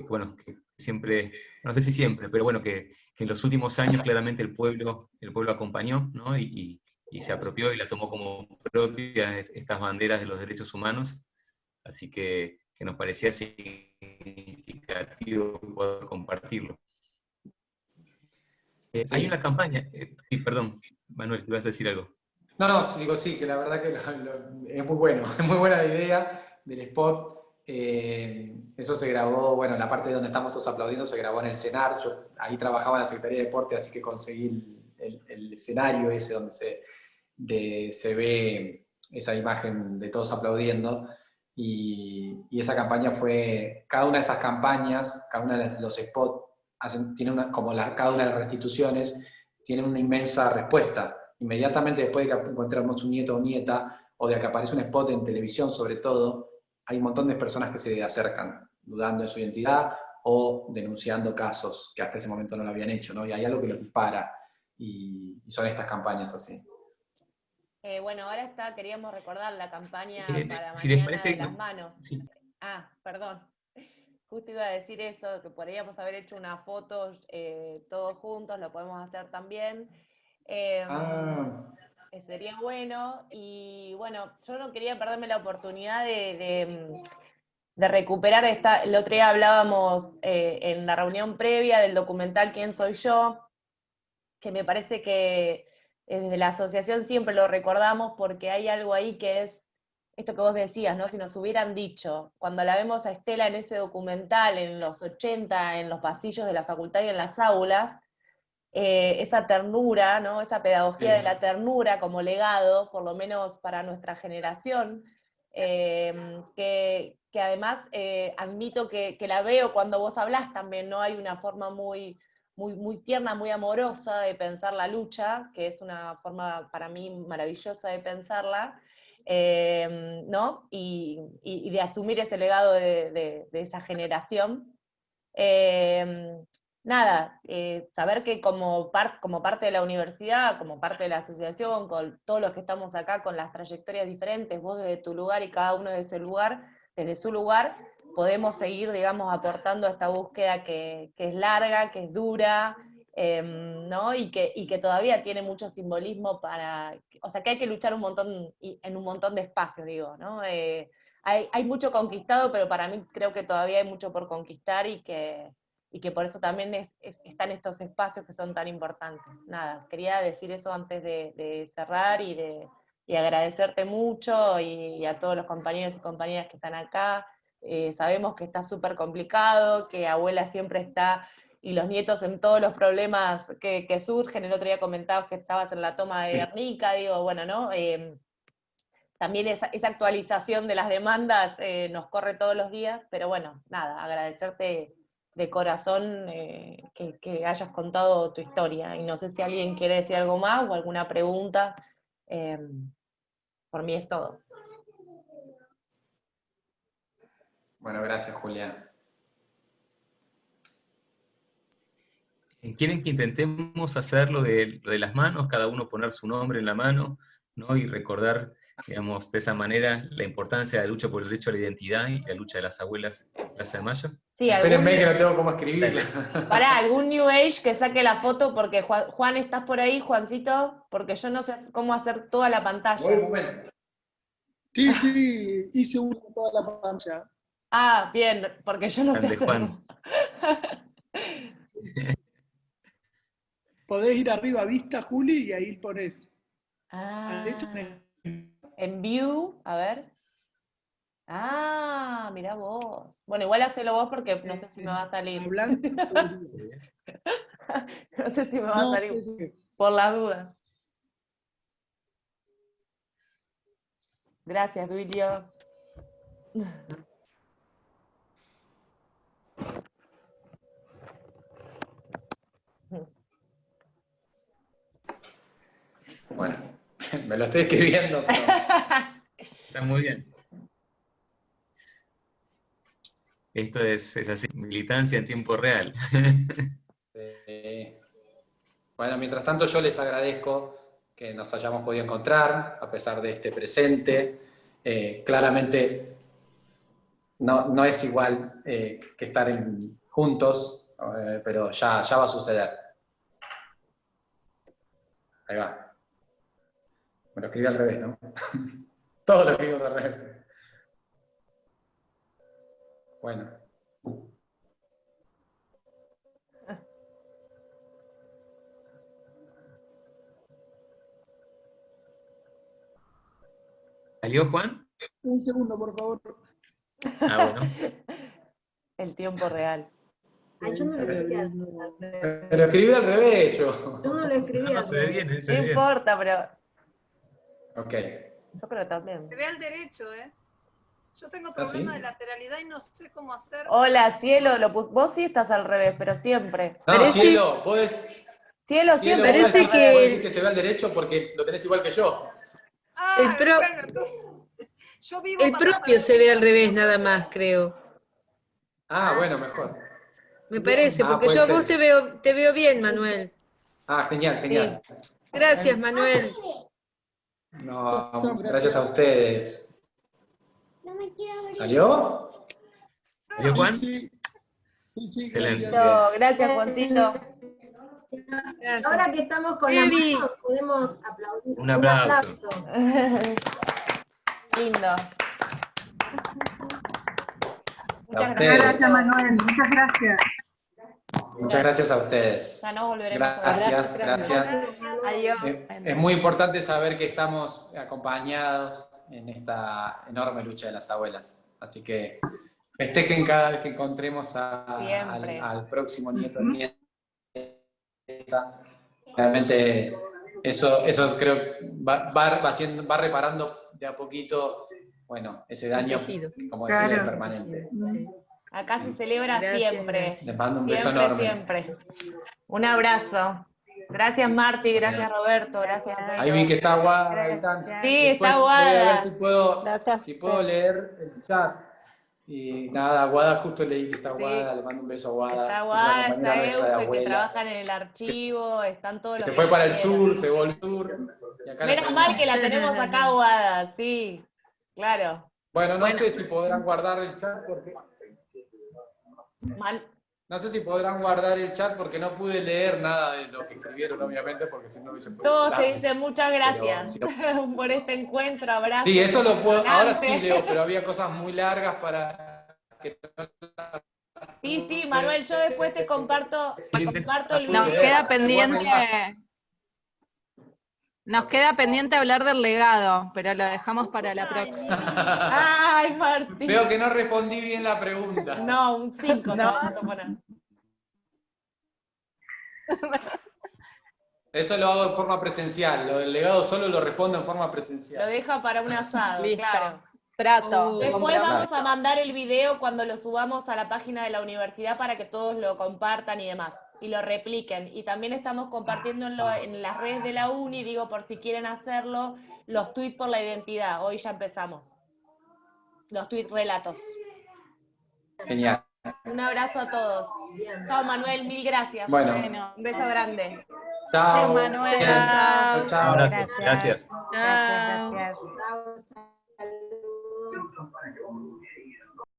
Bueno, que siempre, no sé si siempre, pero bueno, que en los últimos años claramente el pueblo acompañó, ¿no? Y se apropió y la tomó como propia estas banderas de los derechos humanos, así que nos parecía significativo poder compartirlo. Sí. Hay una campaña, sí, perdón, Manuel, te ibas a decir algo. No, digo sí, que la verdad que es muy bueno, es muy buena la idea del spot. Eso se grabó, bueno, la parte donde estamos todos aplaudiendo se grabó en el CENAR. Yo ahí trabajaba en la Secretaría de Deporte, así que conseguí el escenario ese donde se ve esa imagen de todos aplaudiendo. Y esa campaña fue, cada una de esas campañas, cada uno de los spots, tiene cada una de las restituciones, tiene una inmensa respuesta. Inmediatamente después de que encontramos un nieto o nieta, o de que aparece un spot en televisión sobre todo, hay un montón de personas que se acercan, dudando de su identidad o denunciando casos que hasta ese momento no lo habían hecho, ¿no? Y hay algo que los dispara, y son estas campañas así. Bueno, ahora queríamos recordar la campaña para Si les mañana parece, de las manos. sí. Ah, perdón. Justo iba a decir eso, que podríamos haber hecho una foto todos juntos, lo podemos hacer también. Sería bueno. Y bueno, yo no quería perderme la oportunidad de recuperar el otro día hablábamos en la reunión previa del documental ¿Quién soy yo?, que me parece que desde la asociación siempre lo recordamos porque hay algo ahí que es esto que vos decías, ¿no? Si nos hubieran dicho, cuando la vemos a Estela en ese documental, en los 80, en los pasillos de la facultad y en las aulas, esa ternura, ¿no? Esa pedagogía de la ternura como legado, por lo menos para nuestra generación, que además admito que la veo cuando vos hablás también, ¿no? Hay una forma muy tierna, muy amorosa de pensar la lucha, que es una forma para mí maravillosa de pensarla, ¿no? Y de asumir ese legado de esa generación. Nada, saber que como parte de la universidad, como parte de la asociación, con todos los que estamos acá con las trayectorias diferentes, vos desde tu lugar y cada uno desde su lugar, podemos seguir, digamos, aportando a esta búsqueda que es larga, que es dura, ¿no? Y que todavía tiene mucho simbolismo o sea, que hay que luchar en un montón de espacios, digo, ¿no? Hay mucho conquistado, pero para mí creo que todavía hay mucho por conquistar y que por eso también están estos espacios que son tan importantes. Nada, quería decir eso antes de cerrar y agradecerte mucho y a todos los compañeros y compañeras que están acá. Sabemos que está súper complicado, que abuela siempre está y los nietos en todos los problemas que surgen. El otro día comentabas que estabas en la toma de Guernica, digo, bueno, ¿no? También esa actualización de las demandas nos corre todos los días, pero bueno, nada, agradecerte de corazón que hayas contado tu historia. Y no sé si alguien quiere decir algo más o alguna pregunta. Por mí es todo. Bueno, gracias, Julia. ¿Quieren que intentemos hacer lo de las manos, cada uno poner su nombre en la mano, ¿no? Y recordar, digamos, de esa manera la importancia de la lucha por el derecho a la identidad y la lucha de las abuelas en Plaza de Mayo? Sí, Espérenme que no tengo cómo escribirla. Pará, algún New Age que saque la foto, porque Juan, ¿estás por ahí, Juancito? Porque yo no sé cómo hacer toda la pantalla. Voy un momento. Sí, hice una en toda la pantalla. Ah, bien, porque yo no sé Grande, Juan. Podés ir arriba a vista, Juli, y ahí pones. Ah, De hecho, en View, a ver. Ah, mirá vos. Bueno, igual hacelo vos porque no sé si me va a salir. hablando. No sé si me va a No, salir, por la duda. Gracias, Duilio. Bueno, me lo estoy escribiendo, pero... Está muy bien. Esto es así, militancia en tiempo real. Bueno, mientras tanto yo les agradezco que nos hayamos podido encontrar, a pesar de este presente. Claramente no es igual que estar juntos, pero ya va a suceder. Ahí va. Me lo escribí al revés, ¿no? Todo lo escribimos al revés. Bueno. ¿Salió, Juan? Un segundo, por favor. Ah, bueno. El tiempo real. Ay, yo no lo escribí al Me lo escribí al revés yo. Yo no lo escribí No, al se ve bien, se No ve bien. importa, pero Ok. yo creo también. Se ve al derecho, ¿eh? Yo tengo ¿Ah, sí? problema de lateralidad y no sé cómo hacer. Hola, cielo, vos sí estás al revés, pero siempre. No, Parece- Cielo, vos Cielo, Cielo, siempre. vos Parece decís- que- vos decís que se ve al derecho porque lo tenés igual que yo. Ah, El pro- bueno, entonces, yo vivo El más propio para se ve al derecha. revés nada más, creo. Ah, bueno, mejor. Me parece, Ah, porque puede yo a ser. vos te veo bien, Manuel. Ah, genial, genial. Gracias, Manuel. No, gracias a ustedes. ¿Salió? ¿Salió, Juan? Sí, sí, Excelente. gracias. Gracias, Juancito. Gracias. Ahora que estamos con las Evi. manos, podemos aplaudir. Un aplauso. Lindo. A Muchas ustedes. gracias. Manuel, muchas gracias. Muchas gracias a ustedes. Ya nos volveremos a ver. Gracias, gracias. Adiós. Es muy importante saber que estamos acompañados en esta enorme lucha de las abuelas. Así que festejen cada vez que encontremos Siempre. al próximo nieto o nieta. Realmente eso creo va reparando de a poquito, bueno, ese daño, tejido. como decía, Claro. permanente. Sí. Acá se celebra Gracias, siempre. gracias. Les mando un beso Siempre, enorme. siempre. Un abrazo. Gracias, Marti. Gracias, Roberto. Gracias, Pedro. Ahí vi que está Aguada y tal. Sí, Después está voy a ver Aguada. Gracias. si puedo leer el chat. Y nada, Aguada, justo leí que está Aguada, le mando un beso a Aguada. Está Es una Guada, compañera está nuestra de Euge, que abuelas. trabajan en el archivo, están todos los Se fue para el compañeros. sur, se volvió al sur. Y acá la Menos tenemos. mal que la tenemos acá, Guada, sí. Claro. Bueno, no Bueno. sé si podrán guardar el chat porque... No sé si podrán guardar el chat porque no pude leer nada de lo que escribieron, obviamente, porque si no hubiese podido. Todos te darles. dicen muchas gracias Pero si por este encuentro, abrazo. Sí, eso lo puedo, ahora sí Adelante. leo, pero había cosas muy largas para que no las- Sí, sí, Manuel, yo después te comparto el Nos video. queda pendiente. Nos queda pendiente hablar del legado, pero lo dejamos para la próxima. Ay, Martín. Veo que no respondí bien la pregunta. No, un 5 No. vamos a poner. Eso lo hago de forma presencial, lo del legado solo lo respondo en forma Lo presencial. deja para un asado, Listo. claro. Trato. Después vamos a mandar el video cuando lo subamos a la página de la universidad para que todos lo compartan y demás, y lo repliquen. Y también estamos compartiendo en las redes de la uni, digo, por si quieren hacerlo, los tweets por la identidad. Hoy ya empezamos. Los tweets relatos. Genial. Un abrazo a todos. Chao, Manuel, mil gracias. Bueno. Un beso grande. Chao. Manuel. Chao. Un abrazo. Gracias. Chao. Chao.